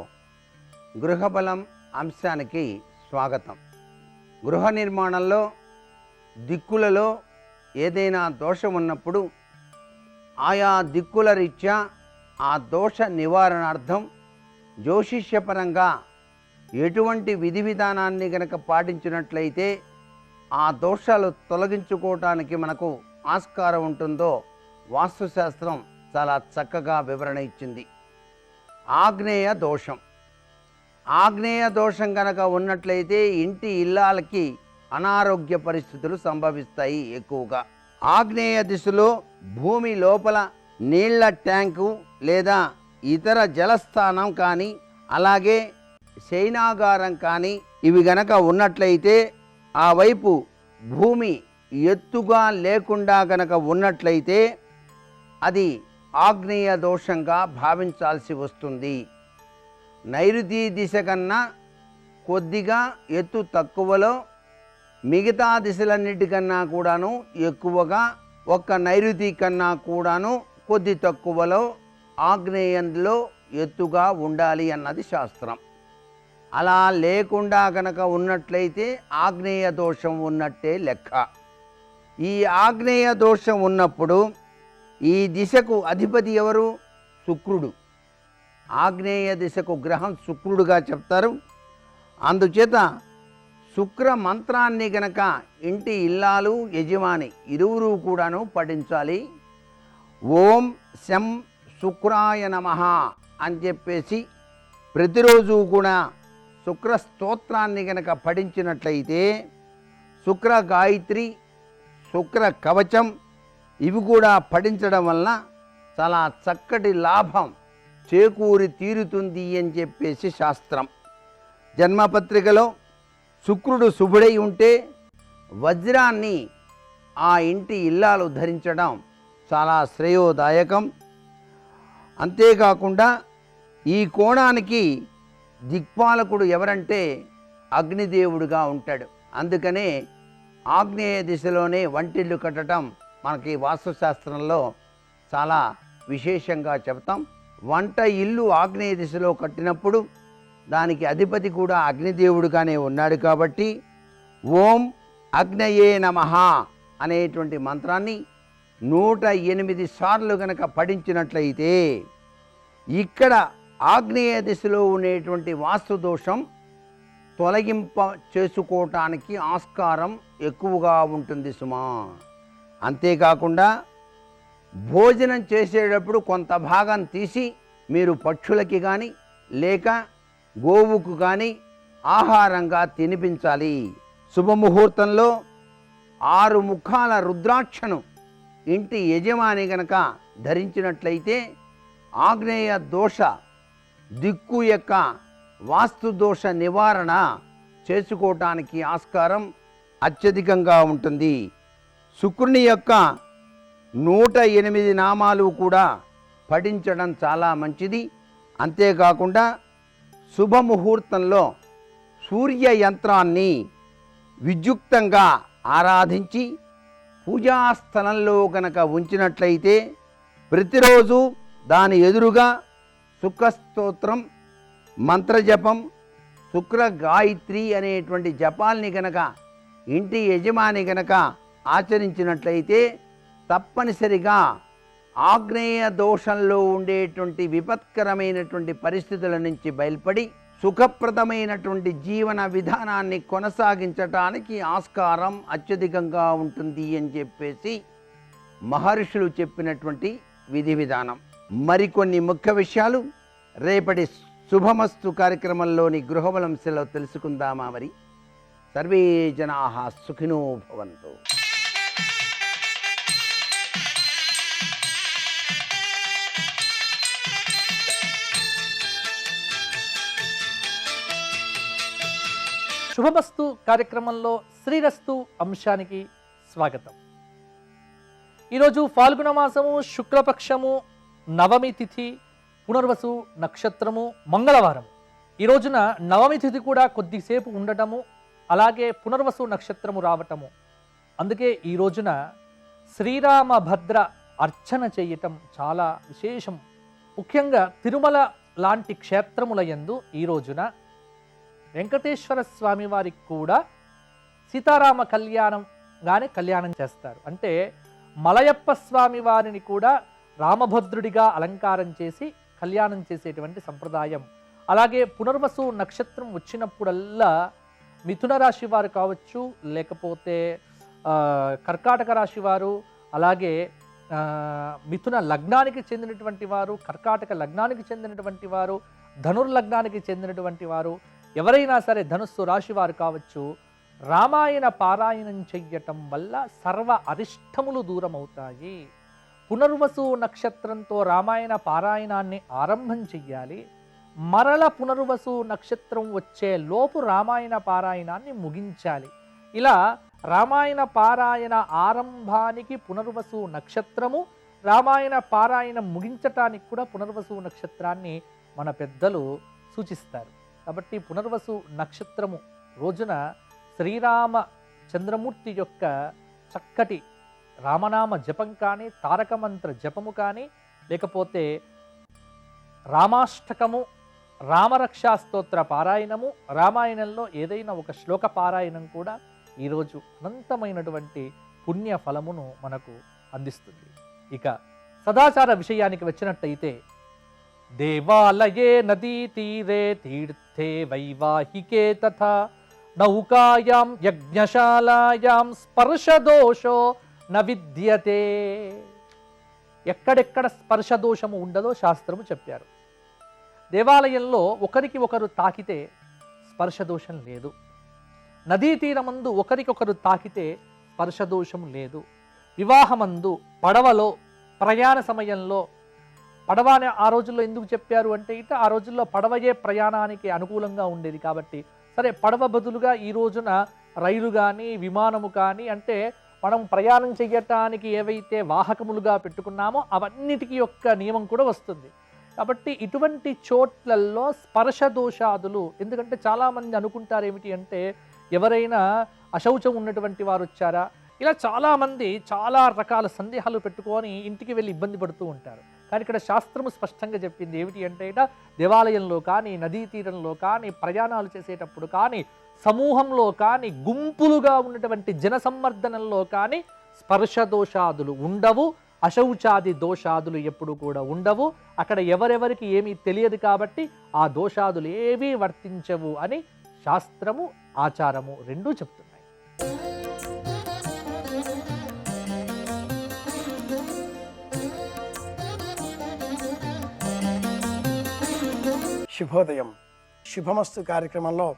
గృహబలం అంశానికి స్వాగతం. గృహ నిర్మాణంలో దిక్కులలో ఏదైనా దోషం ఉన్నప్పుడు ఆయా దిక్కుల రీత్యా ఆ దోష నివారణార్థం జ్యోతిష్యపరంగా ఎటువంటి విధి విధానాన్ని గనక పాటించినట్లయితే ఆ దోషాలు తొలగించుకోవటానికి మనకు ఆస్కారం ఉంటుందో వాస్తుశాస్త్రం చాలా చక్కగా వివరణ ఇచ్చింది. ఆగ్నేయ దోషం. ఆగ్నేయ దోషం కనుక ఉన్నట్లయితే ఇంటి ఇల్లాలకి అనారోగ్య పరిస్థితులు సంభవిస్తాయి ఎక్కువగా. ఆగ్నేయ దిశలో భూమి లోపల నీళ్ల ట్యాంకు లేదా ఇతర జలస్థానం కానీ అలాగే శయనాగారం కానీ ఇవి గనక ఉన్నట్లయితే ఆ వైపు భూమి ఎత్తుగా లేకుండా గనక ఉన్నట్లయితే అది ఆగ్నేయ దోషంగా భావించాల్సి వస్తుంది. నైరుతి దిశ కన్నా కొద్దిగా ఎత్తు తక్కువలో మిగతా దిశలన్నిటికన్నా కూడాను ఎక్కువగా ఒక్క నైరుతి కన్నా కూడాను కొద్ది తక్కువలో ఆగ్నేయంలో ఎత్తుగా ఉండాలి అన్నది శాస్త్రం. అలా లేకుండా కనుక ఉన్నట్లయితే ఆగ్నేయ దోషం ఉన్నట్టే లెక్క. ఈ ఆగ్నేయ దోషం ఉన్నప్పుడు ఈ దిశకు అధిపతి ఎవరు? శుక్రుడు. ఆగ్నేయ దిశకు గ్రహం శుక్రుడుగా చెప్తారు. అందుచేత శుక్ర మంత్రాన్ని గనక ఇంటి ఇల్లాలు యజమాని ఇరువురు కూడాను పఠించాలి. ఓం శం శుక్రాయ నమః అని చెప్పేసి ప్రతిరోజు కూడా శుక్ర స్తోత్రాన్ని గనక పఠించినట్లయితే శుక్ర గాయత్రి, శుక్ర కవచం ఇవి కూడా పఠించడం వలన చాలా చక్కటి లాభం చేకూరి తీరుతుంది అని చెప్పేసి శాస్త్రం. జన్మపత్రికలో శుక్రుడు శుభుడై ఉంటే వజ్రాన్ని ఆ ఇంటి ఇల్లాలు ధరించడం చాలా శ్రేయోదాయకం. అంతేకాకుండా ఈ కోణానికి దిక్పాలకుడు ఎవరంటే అగ్నిదేవుడుగా ఉంటాడు. అందుకనే ఆగ్నేయ దిశలోనే వంటిల్లు కట్టడం మనకి వాస్తుశాస్త్రంలో చాలా విశేషంగా చెప్తాం. వంట ఇల్లు ఆగ్నేయ దిశలో కట్టినప్పుడు దానికి అధిపతి కూడా అగ్నిదేవుడుగానే ఉన్నాడు కాబట్టి ఓం అగ్నయే నమః అనేటువంటి మంత్రాన్ని 108 సార్లు గనక పఠించినట్లయితే ఇక్కడ ఆగ్నేయ దిశలో ఉండేటువంటి వాస్తు దోషం తొలగింప చేసుకోవటానికి ఆస్కారం ఎక్కువగా ఉంటుంది సుమా. అంతేకాకుండా భోజనం చేసేటప్పుడు కొంత భాగం తీసి మీరు పక్షులకి కానీ లేక గోవుకు కానీ ఆహారంగా తినిపించాలి. శుభముహూర్తంలో 6 ముఖాల రుద్రాక్షను ఇంటి యజమాని గనక ధరించినట్లయితే ఆగ్నేయ దోష దిక్కు యొక్క వాస్తు దోష నివారణ చేసుకోవటానికి ఆస్కారం అత్యధికంగా ఉంటుంది. శుక్రుని యొక్క 108 నామాలు కూడా పఠించడం చాలా మంచిది. అంతేకాకుండా శుభముహూర్తంలో సూర్య యంత్రాన్ని విద్యుక్తంగా ఆరాధించి పూజాస్థలంలో గనక ఉంచినట్లయితే ప్రతిరోజు దాని ఎదురుగా శుక్రస్తోత్రం, మంత్రజపం, శుక్ర గాయత్రి అనేటువంటి జపాల్ని గనక ఇంటి యజమాని గనక ఆచరించినట్లయితే తప్పనిసరిగా ఆగ్నేయ దోషంలో ఉండేటువంటి విపత్కరమైనటువంటి పరిస్థితుల నుంచి బయలుపడి సుఖప్రదమైనటువంటి జీవన విధానాన్ని కొనసాగించటానికి ఆస్కారం అత్యధికంగా ఉంటుంది అని చెప్పేసి మహర్షులు చెప్పినటువంటి విధి విధానం. మరికొన్ని ముఖ్య విషయాలు రేపటి శుభమస్తు కార్యక్రమంలోని గృహబలంశలో తెలుసుకుందామా? మరి సర్వే జనాః సుఖినో భవంతు. శుభమస్తు కార్యక్రమంలో శ్రీరస్తు అంశానికి స్వాగతం. ఈరోజు ఫాల్గుణ మాసము, శుక్లపక్షము, నవమి తిథి, పునర్వసు నక్షత్రము, మంగళవారం. ఈ రోజున నవమి తిథి కూడా కొద్దిసేపు ఉండటము, అలాగే పునర్వసు నక్షత్రము రావటము. అందుకే ఈ రోజున శ్రీరామభద్ర అర్చన చేయటం చాలా విశేషం. ముఖ్యంగా తిరుమల లాంటి క్షేత్రముల యందు ఈ రోజున వెంకటేశ్వర స్వామి వారికి కూడా సీతారామ కళ్యాణం చేస్తారు. అంటే మలయప్ప స్వామి వారిని కూడా రామభద్రుడిగా అలంకారం చేసి కళ్యాణం చేసేటువంటి సంప్రదాయం అలాగే పునర్వసు నక్షత్రం వచ్చినప్పుడల్లా మిథున రాశి వారు కావచ్చు, లేకపోతే కర్కాటక రాశి వారు, అలాగే మిథున లగ్నానికి చెందినటువంటి వారు, కర్కాటక లగ్నానికి చెందినటువంటి వారు, ధనుర్లగ్నానికి చెందినటువంటి వారు, ఎవరైనా సరే ధనుస్సు రాశి వారు కావచ్చు, రామాయణ పారాయణం చెయ్యటం వల్ల సర్వ అరిష్టములు దూరమవుతాయి. పునర్వసు నక్షత్రంతో రామాయణ పారాయణాన్ని ఆరంభం చెయ్యాలి. మరల పునర్వసు నక్షత్రం వచ్చే లోపు రామాయణ పారాయణాన్ని ముగించాలి. ఇలా రామాయణ పారాయణ ఆరంభానికి పునర్వసు నక్షత్రము, రామాయణ పారాయణం ముగించటానికి కూడా పునర్వసు నక్షత్రాన్ని మన పెద్దలు సూచిస్తారు. కాబట్టి పునర్వసు నక్షత్రము రోజున శ్రీరామ చంద్రమూర్తి యొక్క చక్కటి రామనామ జపం కానీ, తారక మంత్ర జపము కానీ, లేకపోతే రామాష్టకము, రామరక్షా స్తోత్ర పారాయణము, రామాయణంలో ఏదైనా ఒక శ్లోక పారాయణం కూడా ఈరోజు అనంతమైనటువంటి పుణ్య ఫలమును మనకు అందిస్తుంది. ఇక సదాచార విషయానికి వచ్చినట్టయితే, దేవాలయే నదీ తీరే తీర్థే వైవాహికే తథా నౌకాయాం యజ్ఞశాలాయాం స్పర్శదోషో న విద్యతే. ఎక్కడెక్కడ స్పర్శదోషము ఉండదో శాస్త్రము చెప్పారు. దేవాలయంలో ఒకరికి ఒకరు తాకితే స్పర్శదోషం లేదు. నదీ తీరమందు ఒకరికొకరు తాకితే స్పర్శదోషం లేదు. వివాహమందు, పడవలో, ప్రయాణ సమయంలో, పడవ అని ఆ రోజుల్లో ఎందుకు చెప్పారు అంటే ఆ రోజుల్లో పడవయే ప్రయాణానికి అనుకూలంగా ఉండేది కాబట్టి, సరే పడవ బదులుగా ఈ రోజున రైలు కానీ, విమానము కానీ, అంటే మనం ప్రయాణం చేయటానికి ఏవైతే వాహకములుగా పెట్టుకున్నామో అవన్నిటికీ యొక్క నియమం కూడా వస్తుంది. కాబట్టి ఇటువంటి చోట్లల్లో స్పర్శ దోషాదులు, ఎందుకంటే చాలామంది అనుకుంటారు ఏమిటి అంటే ఎవరైనా అశౌచం ఉన్నటువంటి వారు వచ్చారా, ఇలా చాలామంది చాలా రకాల సందేహాలు పెట్టుకొని ఇంటికి వెళ్ళి ఇబ్బంది పడుతూ ఉంటారు. కానీ ఇక్కడ శాస్త్రము స్పష్టంగా చెప్పింది ఏమిటి అంటే దేవాలయంలో కానీ, నదీ తీరంలో కానీ, ప్రయాణాలు చేసేటప్పుడు కానీ, సమూహంలో కానీ, గుంపులుగా ఉన్నటువంటి జనసమ్మర్దనంలో కానీ స్పర్శ దోషాదులు ఉండవు. అశౌచాది దోషాదులు ఎప్పుడు కూడా ఉండవు. అక్కడ ఎవరెవరికి ఏమీ తెలియదు కాబట్టి ఆ దోషాదులు ఏవీ వర్తించవు అని శాస్త్రము, ఆచారము రెండూ చెప్తున్నాయి. శుభోదయం. శుభమస్తు కార్యక్రమంలో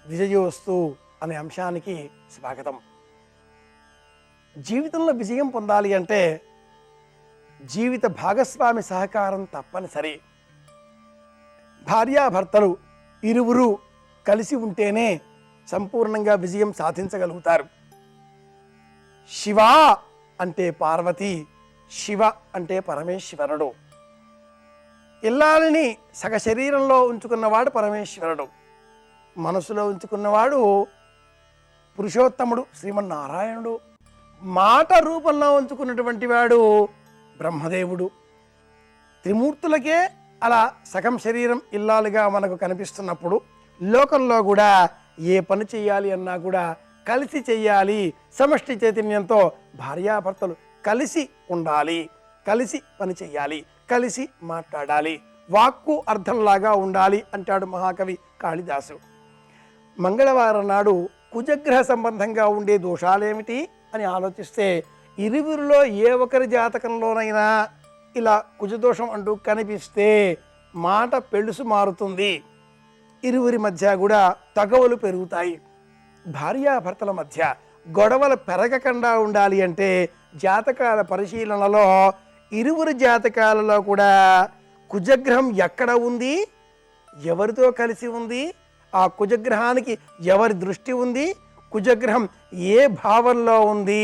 విజయోస్తు అనే అంశానికి స్వాగతం. జీవితంలో విజయం పొందాలి అంటే జీవిత భాగస్వామి సహకారం తప్పనిసరి. భార్యాభర్తలు ఇరువురు కలిసి ఉంటేనే సంపూర్ణంగా విజయం సాధించగలుగుతారు. శివ అంటే పార్వతి, శివ అంటే పరమేశ్వరుడు. ఇల్లాలని సగ శరీరంలో ఉంచుకున్నవాడు పరమేశ్వరుడు, మనసులో ఉంచుకున్నవాడు పురుషోత్తముడు శ్రీమన్నారాయణుడు, మాట రూపంలో ఉంచుకున్నటువంటి వాడు బ్రహ్మదేవుడు. త్రిమూర్తులకే అలా సగం శరీరం ఇల్లాలుగా మనకు కనిపిస్తున్నప్పుడు లోకంలో కూడా ఏ పని చేయాలి అన్నా కూడా కలిసి చెయ్యాలి. సమష్టి చైతన్యంతో భార్యాభర్తలు కలిసి ఉండాలి, కలిసి పని చెయ్యాలి, కలిసి మాట్లాడాలి, వాక్కు అర్థంలాగా ఉండాలి అంటాడు మహాకవి కాళిదాసు. మంగళవారం నాడు కుజగ్రహ సంబంధంగా ఉండే దోషాలేమిటి అని ఆలోచిస్తే ఇరువురిలో ఏ ఒకరి జాతకంలోనైనా ఇలా కుజదోషం అంటూ కనిపిస్తే మాట పెళుసు మారుతుంది. ఇరువురి మధ్య కూడా తగవులు పెరుగుతాయి. భార్యాభర్తల మధ్య గొడవలు పెరగకుండా ఉండాలి అంటే జాతకాల పరిశీలనలో ఇరువురి జాతకాలలో కూడా కుజగ్రహం ఎక్కడ ఉంది, ఎవరితో కలిసి ఉంది, ఆ కుజగ్రహానికి ఎవరి దృష్టి ఉంది, కుజగ్రహం ఏ భావంలో ఉంది,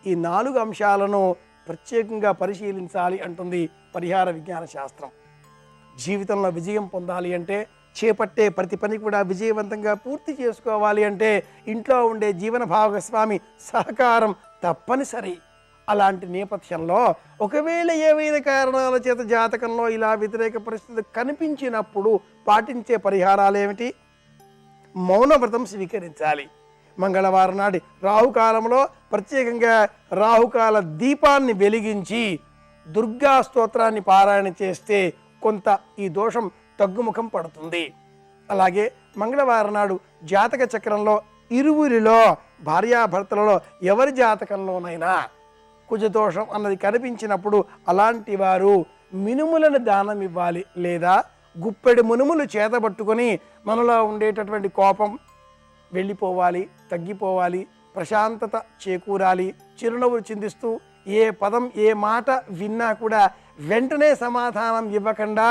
ఈ 4 అంశాలను ప్రత్యేకంగా పరిశీలించాలి అంటుంది పరిహార విజ్ఞాన శాస్త్రం. జీవితంలో విజయం పొందాలి అంటే, చేపట్టే ప్రతి పని కూడా విజయవంతంగా పూర్తి చేసుకోవాలి అంటే ఇంట్లో ఉండే జీవన భాగస్వామి సహకారం తప్పనిసరి. అలాంటి నేపథ్యంలో ఒకవేళ ఏవైనా కారణాల చేత జాతకంలో ఇలా వ్యతిరేక పరిస్థితి కనిపించినప్పుడు పాటించే పరిహారాలు ఏమిటి? మౌనవ్రతం స్వీకరించాలి. మంగళవారం నాటి రాహుకాలంలో ప్రత్యేకంగా రాహుకాల దీపాన్ని వెలిగించి దుర్గా స్తోత్రాన్ని పారాయణ చేస్తే కొంత ఈ దోషం తగ్గుముఖం పడుతుంది. అలాగే మంగళవారం నాడు జాతక చక్రంలో ఇరువురిలో భార్యాభర్తలలో ఎవరి జాతకంలోనైనా కుజదోషం అన్నది కనిపించినప్పుడు అలాంటి వారు మినుములను దానం ఇవ్వాలి, లేదా గుప్పెడు మునుములు చేతబట్టుకొని మనలో ఉండేటటువంటి కోపం వెళ్ళిపోవాలి, తగ్గిపోవాలి, ప్రశాంతత చేకూరాలి, చిరునవ్వులు చిందిస్తూ ఏ పదం ఏ మాట విన్నా కూడా వెంటనే సమాధానం ఇవ్వకుండా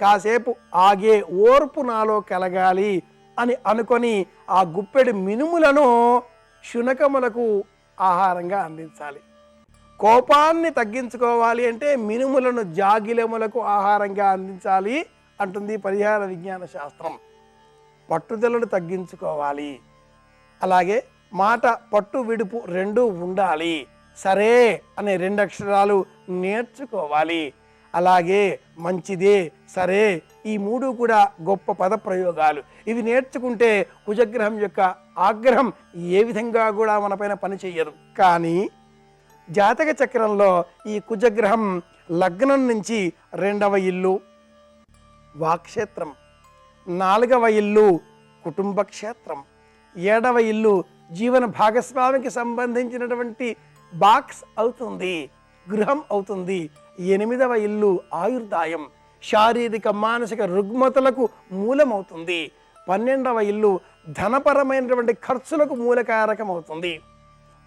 కాసేపు ఆగే ఓర్పు నాలో కలగాలి అని అనుకొని ఆ గుప్పెడు మినుములను శునకములకు ఆహారంగా అందించాలి. కోపాన్ని తగ్గించుకోవాలి అంటే మినుములను జాగిలములకు ఆహారంగా అందించాలి అంటుంది పరిహార విజ్ఞాన శాస్త్రం. పట్టుదలను తగ్గించుకోవాలి, అలాగే మాట పట్టు విడుపు రెండూ ఉండాలి, సరే అనే 2 అక్షరాలు నేర్చుకోవాలి, అలాగే మంచిదే సరే ఈ 3 కూడా గొప్ప పద ప్రయోగాలు. ఇవి నేర్చుకుంటే కుజగ్రహం యొక్క ఆగ్రహం ఏ విధంగా కూడా మనపైన పనిచేయదు. కానీ జాతక చక్రంలో ఈ కుజగ్రహం లగ్నం నుంచి 2వ ఇల్లు వాక్క్షేత్రం, 4వ ఇల్లు కుటుంబ క్షేత్రం, 7వ ఇల్లు జీవన భాగస్వామికి సంబంధించినటువంటి బాక్స్ అవుతుంది, గృహం అవుతుంది, 8వ ఇల్లు ఆయుర్దాయం, శారీరక మానసిక రుగ్మతలకు మూలమవుతుంది, 12వ ఇల్లు ధనపరమైనటువంటి ఖర్చులకు మూలకారకం అవుతుంది.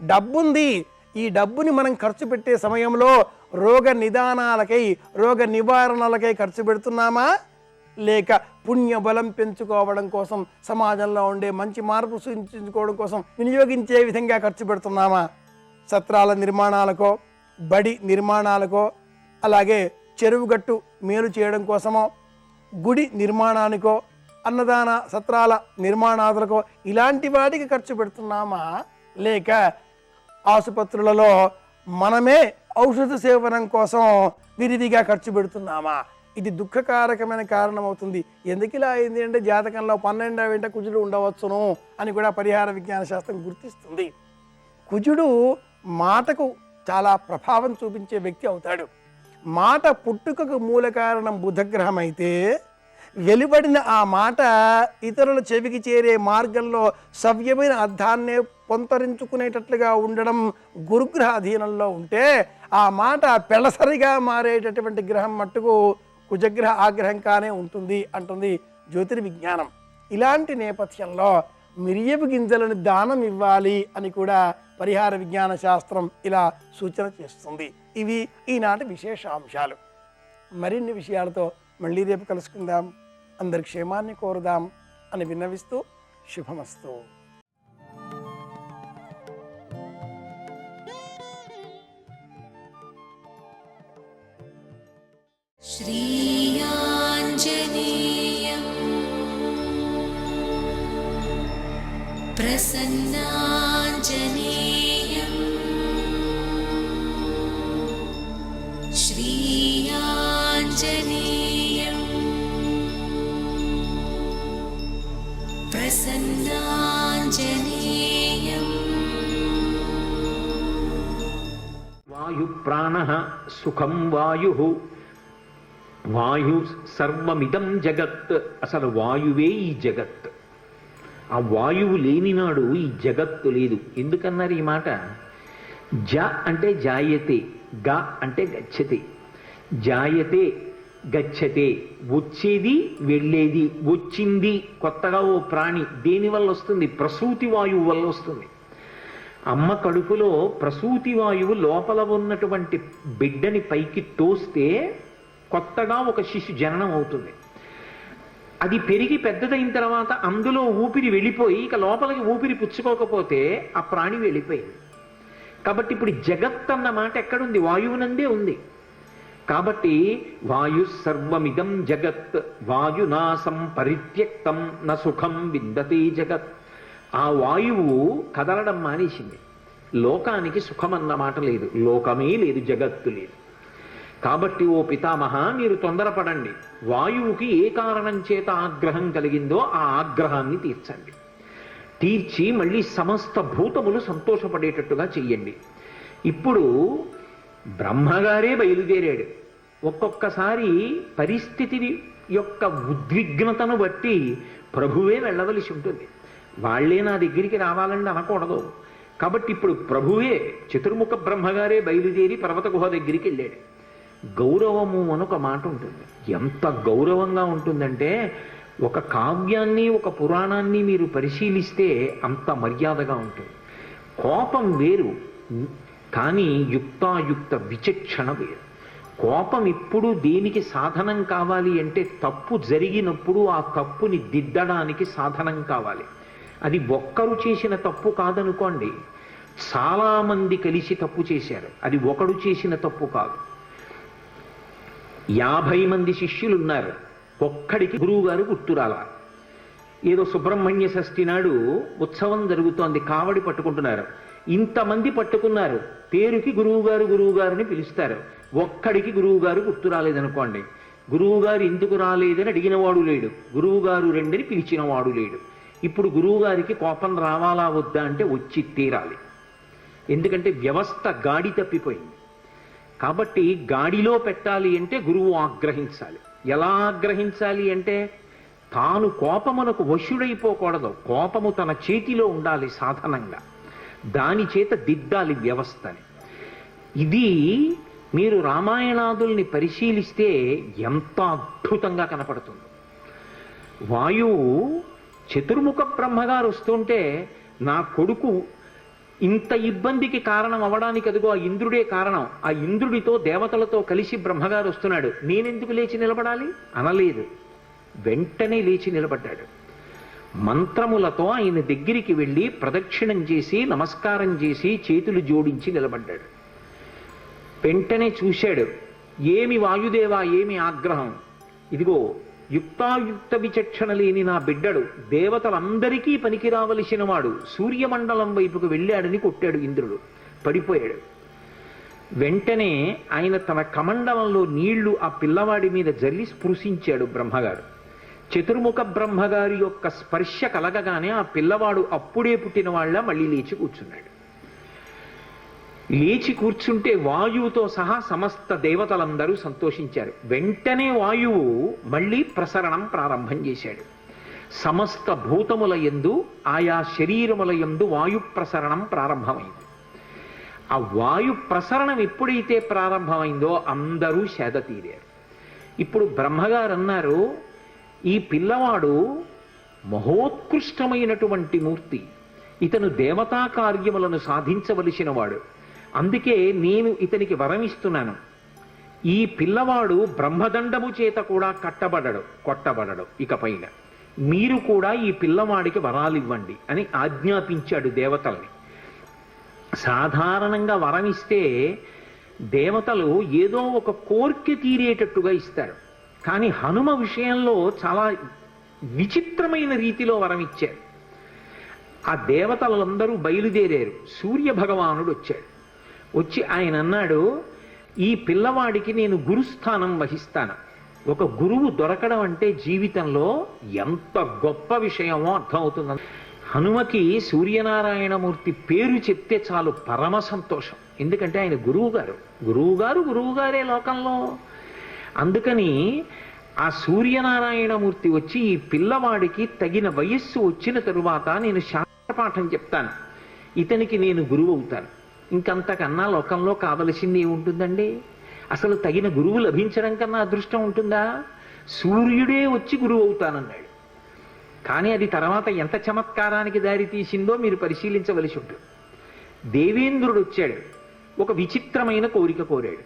డబ్బుంది, ఈ డబ్బుని మనం ఖర్చు పెట్టే సమయంలో రోగ నిదానాలకై రోగ నివారణలకై ఖర్చు పెడుతున్నామా, లేక పుణ్యబలం పెంచుకోవడం కోసం సమాజంలో ఉండే మంచి మార్పు సృష్టించుకోవడం కోసం వినియోగించే విధంగా ఖర్చు పెడుతున్నామా? సత్రాల నిర్మాణాలకో, బడి నిర్మాణాలకో, అలాగే చెరువుగట్టు మేలు చేయడం కోసమో, గుడి నిర్మాణానికో, అన్నదాన సత్రాల నిర్మాణాదులకో ఇలాంటి వాటికి ఖర్చు పెడుతున్నామా, లేక ఆసుపత్రులలో మనమే ఔషధ సేవనం కోసం విరివిగా ఖర్చు పెడుతున్నామా? ఇది దుఃఖకారకమైన కారణం అవుతుంది. ఎందుకు ఇలా అయింది అంటే జాతకంలో 12వ ఇంట కుజుడు ఉండవచ్చును అని కూడా పరిహార విజ్ఞాన శాస్త్రం గుర్తిస్తుంది. కుజుడు మాటకు చాలా ప్రభావం చూపించే వ్యక్తి అవుతాడు. మాట పుట్టుకకు మూల కారణం బుధగ్రహం అయితే వెలువడిన ఆ మాట ఇతరుల చెవికి చేరే మార్గంలో సవ్యమైన అర్థాన్నే పొంతరించుకునేటట్లుగా ఉండడం గురుగ్రహ అధీనంలో ఉంటే ఆ మాట పెళసరిగా మారేటటువంటి గ్రహం మట్టుకు కుజగ్రహ ఆగ్రహంగానే ఉంటుంది అంటుంది జ్యోతిర్విజ్ఞానం. ఇలాంటి నేపథ్యంలో మిరియపు గింజలను దానం ఇవ్వాలి అని కూడా పరిహార విజ్ఞాన శాస్త్రం ఇలా సూచన చేస్తుంది. ఇవి ఈనాటి విశేషాంశాలు. మరిన్ని విషయాలతో మళ్ళీ రేపు కలుసుకుందాం. అందరి క్షేమాన్ని కోరుదాం అని విన్నవిస్తూ శుభమస్తు. श्रीयाञ्जनेयं प्रसन्नाञ्जनेयं श्रीयाञ्जनेयं प्रसन्नाञ्जनेयं वायु प्राणः सुखं वायुः వాయు సర్వమిదం జగత్. అసలు వాయువే ఈ జగత్. ఆ వాయువు లేనినాడు ఈ జగత్తు లేదు. ఎందుకన్నారు ఈ మాట? జ అంటే జాయతే, గ అంటే గచ్చతే. జాయతే గచ్చతే వచ్చేది వెళ్ళేది. వచ్చింది కొత్తగా ఓ ప్రాణి. దేనివల్ల వస్తుంది? ప్రసూతి వాయువు వల్ల వస్తుంది. అమ్మ కడుపులో ప్రసూతి వాయువు లోపల ఉన్నటువంటి బిడ్డని పైకి తోస్తే కొత్తగా ఒక శిశు జననం అవుతుంది. అది పెరిగి పెద్దదైన తర్వాత అందులో ఊపిరి వెళ్ళిపోయి ఇక లోపలికి ఊపిరి పుచ్చుకోకపోతే ఆ ప్రాణి వెళ్ళిపోయింది. కాబట్టి ఇప్పుడు జగత్ అన్న మాట ఎక్కడుంది? వాయువునందే ఉంది. కాబట్టి వాయు సర్వమిదం జగత్ వాయునాసం పరిత్యక్తం న సుఖం విందతే జగత్. ఆ వాయువు కదలడం మానేసింది. లోకానికి సుఖం అన్న మాట లేదు, లోకమే లేదు, జగత్తు లేదు. కాబట్టి ఓ పితామహ, మీరు తొందరపడండి. వాయువుకి ఏ కారణం చేత ఆగ్రహం కలిగిందో ఆ ఆగ్రహాన్ని తీర్చండి. తీర్చి మళ్ళీ సమస్త భూతములు సంతోషపడేటట్టుగా చెయ్యండి. ఇప్పుడు బ్రహ్మగారే బయలుదేరాడు. ఒక్కొక్కసారి పరిస్థితిని యొక్క ఉద్విగ్నతను బట్టి ప్రభువే వెళ్ళవలసి ఉంటుంది. వాళ్ళే నా దగ్గరికి రావాలని అనకూడదు. కాబట్టి ఇప్పుడు ప్రభువే చతుర్ముఖ బ్రహ్మగారే బయలుదేరి పర్వత గుహ దగ్గరికి వెళ్ళాడు. గౌరవము అనొక మాట ఉంటుంది. ఎంత గౌరవంగా ఉంటుందంటే, ఒక కావ్యాన్ని ఒక పురాణాన్ని మీరు పరిశీలిస్తే అంత మర్యాదగా ఉంటుంది. కోపం వేరు, కానీ యుక్తాయుక్త విచక్షణ వేరు. కోపం ఎప్పుడు దేనికి సాధనం కావాలి అంటే, తప్పు జరిగినప్పుడు ఆ తప్పుని దిద్దడానికి సాధనం కావాలి. అది ఒక్కరు చేసిన తప్పు కాదనుకోండి, చాలామంది కలిసి తప్పు చేశారు, అది ఒకడు చేసిన తప్పు కాదు. 50 మంది శిష్యులు ఉన్నారు, ఒక్కడికి గురువుగారు గుర్తురాల. ఏదో సుబ్రహ్మణ్య షష్ఠి నాడు ఉత్సవం జరుగుతోంది, కావడి పట్టుకుంటున్నారు, ఇంతమంది పట్టుకున్నారు, పేరుకి గురువుగారు గురువుగారిని పిలుస్తారు, ఒక్కడికి గురువుగారు గుర్తు రాలేదనుకోండి, గురువుగారు ఎందుకు రాలేదని అడిగినవాడు లేడు, గురువుగారు రెండని పిలిచినవాడు లేడు. ఇప్పుడు గురువుగారికి కోపం రావాలా వద్దా అంటే వచ్చి తీరాలి. ఎందుకంటే వ్యవస్థ గాడి తప్పిపోయింది. కాబట్టి గాడిలో పెట్టాలి అంటే గురువు ఆగ్రహించాలి. ఎలా ఆగ్రహించాలి అంటే, తాను కోపమునకు వశుడైపోకూడదు, కోపము తన చేతిలో ఉండాలి సాధనంగా, దాని చేత దిద్దాలి వ్యవస్థని. ఇది మీరు రామాయణాదుల్ని పరిశీలిస్తే ఎంత అద్భుతంగా కనపడుతుంది. వాయువు చతుర్ముఖ బ్రహ్మగారు వస్తుంటే, నా కొడుకు ఇంత ఇబ్బందికి కారణం అవ్వడానికి అదిగో ఆ ఇంద్రుడే కారణం, ఆ ఇంద్రుడితో దేవతలతో కలిసి బ్రహ్మగారు వస్తున్నాడు, నేనెందుకు లేచి నిలబడాలి అనలేదు. వెంటనే లేచి నిలబడ్డాడు. మంత్రములతో ఆయన దగ్గరికి వెళ్ళి ప్రదక్షిణం చేసి నమస్కారం చేసి చేతులు జోడించి నిలబడ్డాడు. వెంటనే చూశాడు, ఏమి వాయుదేవా, ఏమి ఆగ్రహం, ఇదిగో యుక్తాయుక్త విచక్షణ లేని నా బిడ్డడు దేవతలందరికీ పనికి రావలసిన వాడు సూర్యమండలం వైపుకు వెళ్ళాడని కొట్టాడు ఇంద్రుడు, పడిపోయాడు. వెంటనే ఆయన తన కమండలంలో నీళ్లు ఆ పిల్లవాడి మీద జల్లి స్పృశించాడు బ్రహ్మగారు. చతుర్ముఖ బ్రహ్మగారి యొక్క స్పర్శ కలగగానే ఆ పిల్లవాడు అప్పుడే పుట్టిన వాళ్ళ మళ్ళీ లేచి కూర్చున్నాడు. లేచి కూర్చుంటే వాయువుతో సహా సమస్త దేవతలందరూ సంతోషించారు. వెంటనే వాయువు మళ్ళీ ప్రసరణం ప్రారంభం చేశాడు. సమస్త భూతముల యందు ఆయా శరీరముల యందు వాయు ప్రసరణం ప్రారంభమైంది. ఆ వాయు ప్రసరణం ఎప్పుడైతే ప్రారంభమైందో అందరూ సేద తీరారు. ఇప్పుడు బ్రహ్మగారు అన్నారు, ఈ పిల్లవాడు మహోత్కృష్టమైనటువంటి మూర్తి, ఇతను దేవతా కార్యములను సాధించవలసిన వాడు, అందుకే నేను ఇతనికి వరం ఇస్తున్నాను. ఈ పిల్లవాడు బ్రహ్మదండము చేత కూడా కొట్టబడడు ఇకపైన, మీరు కూడా ఈ పిల్లవాడికి వరాలు ఇవ్వండి అని ఆజ్ఞాపించాడు దేవతల్ని. సాధారణంగా వరం ఇస్తే దేవతలు ఏదో ఒక కోర్కె తీరేటట్టుగా ఇస్తారు, కానీ హనుమ విషయంలో చాలా విచిత్రమైన రీతిలో వరం ఇచ్చారు. ఆ దేవతలందరూ బయలుదేరారు. సూర్య భగవానుడు వచ్చాడు. వచ్చి ఆయన అన్నాడు, ఈ పిల్లవాడికి నేను గురుస్థానం వహిస్తాను. ఒక గురువు దొరకడం అంటే జీవితంలో ఎంత గొప్ప విషయమో అర్థమవుతుంది. హనుమకి సూర్యనారాయణమూర్తి పేరు చెప్తే చాలు పరమ సంతోషం. ఎందుకంటే ఆయన గురువుగారే లోకంలో. అందుకని ఆ సూర్యనారాయణమూర్తి వచ్చి ఈ పిల్లవాడికి తగిన వయస్సు వచ్చిన తరువాత నేను శాస్త్రపాఠం చెప్తాను, ఇతనికి నేను గురువు అవుతాను. ఇంకంతకన్నా లోకంలో కావలసింది ఏముంటుందండి? అసలు తగిన గురువు లభించడం కన్నా అదృష్టం ఉంటుందా? సూర్యుడే వచ్చి గురువు అవుతానన్నాడు. కానీ అది తర్వాత ఎంత చమత్కారానికి దారి తీసిందో మీరు పరిశీలించవలసి ఉంటుంది. దేవేంద్రుడు వచ్చాడు, ఒక విచిత్రమైన కోరిక కోరాడు.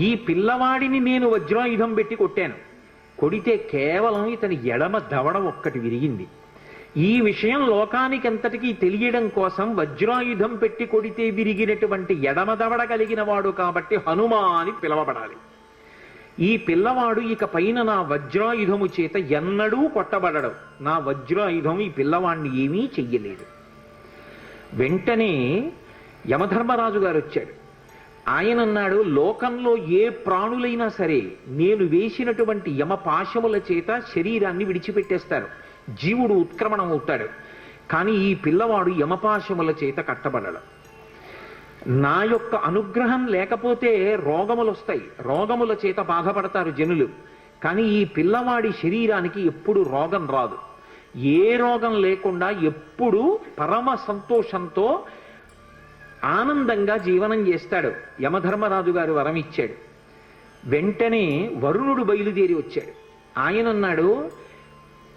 ఈ పిల్లవాడిని నేను వజ్రాయుధం పెట్టి కొట్టాను, కొడితే కేవలం ఇతని ఎడమ దవడ ఒక్కటి విరిగింది. ఈ విషయం లోకానికి అంతటికీ తెలియడం కోసం వజ్రాయుధం పెట్టి కొడితే విరిగినటువంటి ఎడమ దవడ కలిగిన వాడు కాబట్టి హనుమా అని పిలవబడాలి. ఈ పిల్లవాడు ఇక పైన నా వజ్రాయుధము చేత ఎన్నడూ కొట్టబడడు, నా వజ్రాయుధం ఈ పిల్లవాడిని ఏమీ చెయ్యలేదు. వెంటనే యమధర్మరాజు గారు వచ్చాడు. ఆయన అన్నాడు, లోకంలో ఏ ప్రాణులైనా సరే నేను వేసినటువంటి యమపాశముల చేత శరీరాన్ని విడిచిపెట్టేస్తారు, జీవుడు ఉత్క్రమణం అవుతాడు. కానీ ఈ పిల్లవాడు యమపాశముల చేత కట్టబడడు. నా యొక్క అనుగ్రహం లేకపోతే రోగములు వస్తాయి, రోగముల చేత బాధపడతారు జనులు. కానీ ఈ పిల్లవాడి శరీరానికి ఎప్పుడు రోగం రాదు. ఏ రోగం లేకుండా ఎప్పుడు పరమ సంతోషంతో ఆనందంగా జీవనం చేస్తాడు. యమధర్మరాజు గారు వరం ఇచ్చాడు. వెంటనే వరుణుడు బయలుదేరి వచ్చాడు. ఆయన అన్నాడు,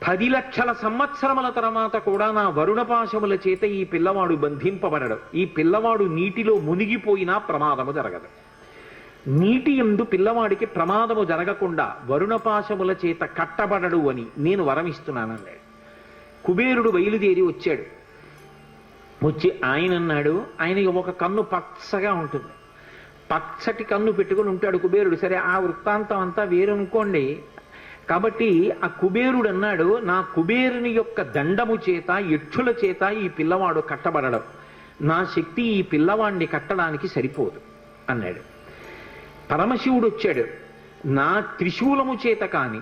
10 లక్షల సంవత్సరముల తర్వాత కూడా నా వరుణపాశముల చేత ఈ పిల్లవాడు బంధింపబడడు. ఈ పిల్లవాడు నీటిలో మునిగిపోయినా ప్రమాదము జరగదు. నీటి యందు పిల్లవాడికి ప్రమాదము జరగకుండా వరుణపాశముల చేత కట్టబడడు అని నేను వరమిస్తున్నానన్నాడు. కుబేరుడు బయలుదేరి వచ్చాడు. వచ్చి ఆయన అన్నాడు, ఆయన ఒక కన్ను పచ్చగా ఉంటుంది, పచ్చటి కన్ను పెట్టుకుని ఉంటాడు కుబేరుడు. సరే, ఆ వృత్తాంతం అంతా వేరనుకోండి. కాబట్టి ఆ కుబేరుడు అన్నాడు, నా కుబేరుని యొక్క దండము చేత, యక్షుల చేత ఈ పిల్లవాడు కట్టబడడం, నా శక్తి ఈ పిల్లవాడిని కట్టడానికి సరిపోదు అన్నాడు. పరమశివుడు వచ్చాడు, నా త్రిశూలము చేత కాని,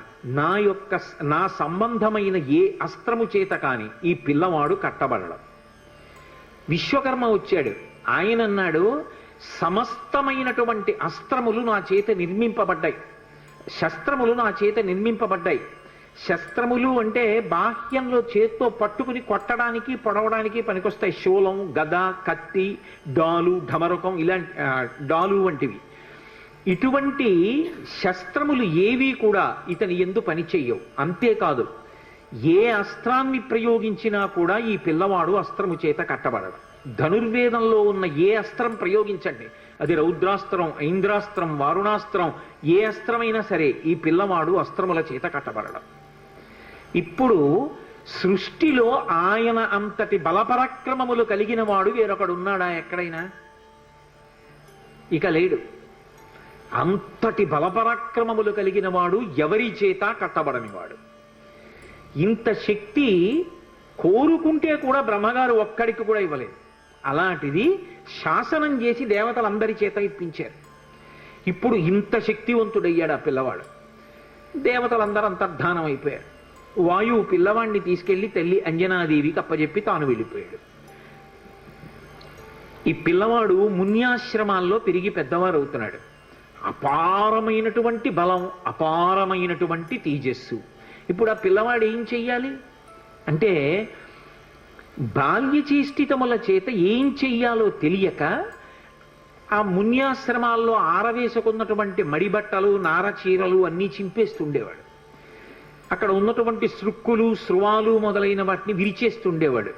నా సంబంధమైన ఏ అస్త్రము చేత కాని ఈ పిల్లవాడు కట్టబడడం. విశ్వకర్మ వచ్చాడు. ఆయన అన్నాడు, సమస్తమైనటువంటి అస్త్రములు నా చేత నిర్మింపబడ్డాయి, శస్త్రములు నా చేత నిర్మింపబడ్డాయి. శస్త్రములు అంటే బాహ్యంలో చేత్తో పట్టుకుని కొట్టడానికి, పొడవడానికి పనికొస్తాయి. శూలం, గద, కత్తి, డాలు, ఢమరుకం, ఇలాంటి డాలు వంటివి. ఇటువంటి శస్త్రములు ఏవి కూడా ఇతని యందు పనిచేయవు. అంతేకాదు, ఏ అస్త్రాన్ని ప్రయోగించినా కూడా ఈ పిల్లవాడు అస్త్రము చేత కట్టబడడు. ధనుర్వేదంలో ఉన్న ఏ అస్త్రం ప్రయోగించండి, అది రౌద్రాస్త్రం, ఐంద్రాస్త్రం, వారుణాస్త్రం, ఏ అస్త్రమైనా సరే ఈ పిల్లవాడు అస్త్రముల చేత కట్టబడడం. ఇప్పుడు సృష్టిలో ఆయన అంతటి బలపరాక్రమములు కలిగిన వాడు వేరొకడు ఉన్నాడా ఎక్కడైనా? ఇక లేడు. అంతటి బలపరాక్రమములు కలిగిన వాడు ఎవరి చేత కట్టబడనివాడు. ఇంత శక్తి కోరుకుంటే కూడా బ్రహ్మగారు ఒక్కడికి కూడా ఇవ్వలేదు. అలాంటిది శాసనం చేసి దేవతలందరి చేత ఇప్పించారు. ఇప్పుడు ఇంత శక్తివంతుడయ్యాడు ఆ పిల్లవాడు. దేవతలందరూ అంతర్ధానం అయిపోయారు. వాయువు పిల్లవాడిని తీసుకెళ్లి తల్లి అంజనాదేవికి అప్పచెప్పి తాను వెళ్ళిపోయాడు. ఈ పిల్లవాడు మున్యాశ్రమాల్లో పెరిగి పెద్దవారు అవుతున్నాడు. అపారమైనటువంటి బలం, అపారమైనటువంటి తేజస్సు. ఇప్పుడు ఆ పిల్లవాడు ఏం చెయ్యాలి అంటే, బాల్యచేష్టితముల చేత ఏం చెయ్యాలో తెలియక ఆ మున్యాశ్రమాల్లో ఆరవేసుకున్నటువంటి మడిబట్టలు, నారచీరలు అన్నీ చింపేస్తుండేవాడు. అక్కడ ఉన్నటువంటి సృక్కులు, స్రువాలు మొదలైన వాటిని విరిచేస్తుండేవాడు.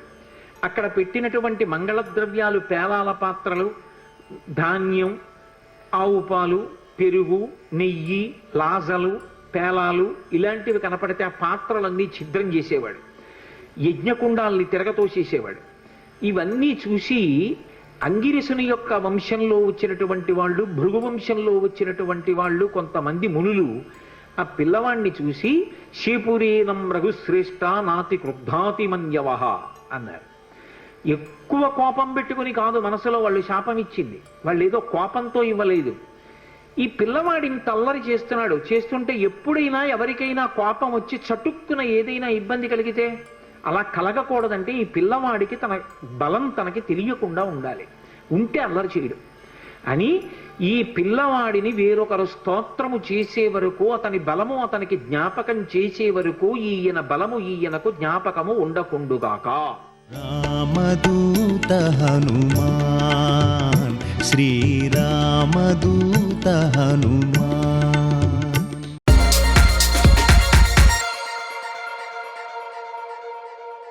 అక్కడ పెట్టినటువంటి మంగళద్రవ్యాలు, పేలాల పాత్రలు, ధాన్యం, ఆవు పాలు, పెరుగు, నెయ్యి, లాజలు, పేలాలు ఇలాంటివి కనపడితే ఆ పాత్రలన్నీ ఛిద్రం చేసేవాడు. యజ్ఞకుండాల్ని తిరగతోసేసేవాడు. ఇవన్నీ చూసి అంగిరసుని యొక్క వంశంలో వచ్చినటువంటి వాళ్ళు, భృగు వంశంలో వచ్చినటువంటి వాళ్ళు, కొంతమంది మునులు ఆ పిల్లవాణ్ణి చూసి శేపురేనం రఘుశ్రేష్ఠ నాతి క్రుద్ధాతి మన్యవహ అన్నారు. ఎక్కువ కోపం పెట్టుకుని కాదు మనసులో వాళ్ళు శాపం ఇచ్చింది, వాళ్ళు ఏదో కోపంతో ఇవ్వలేదు. ఈ పిల్లవాడి ఇంత అల్లరి చేస్తున్నాడు, చేస్తుంటే ఎప్పుడైనా ఎవరికైనా కోపం వచ్చి చటుక్కున ఏదైనా ఇబ్బంది కలిగితే అలా కలగకూడదంటే ఈ పిల్లవాడికి తన బలం తనకి తెలియకుండా ఉండాలి, ఉంటే అల్లరి చేయడు అని ఈ పిల్లవాడిని వేరొకరు స్తోత్రము చేసే వరకు, అతని బలము అతనికి జ్ఞాపకం చేసే వరకు ఈయన బలము ఈయనకు జ్ఞాపకము ఉండకుండుగాక. రామదూత హనుమాన్, శ్రీరామదూత హనుమాన్.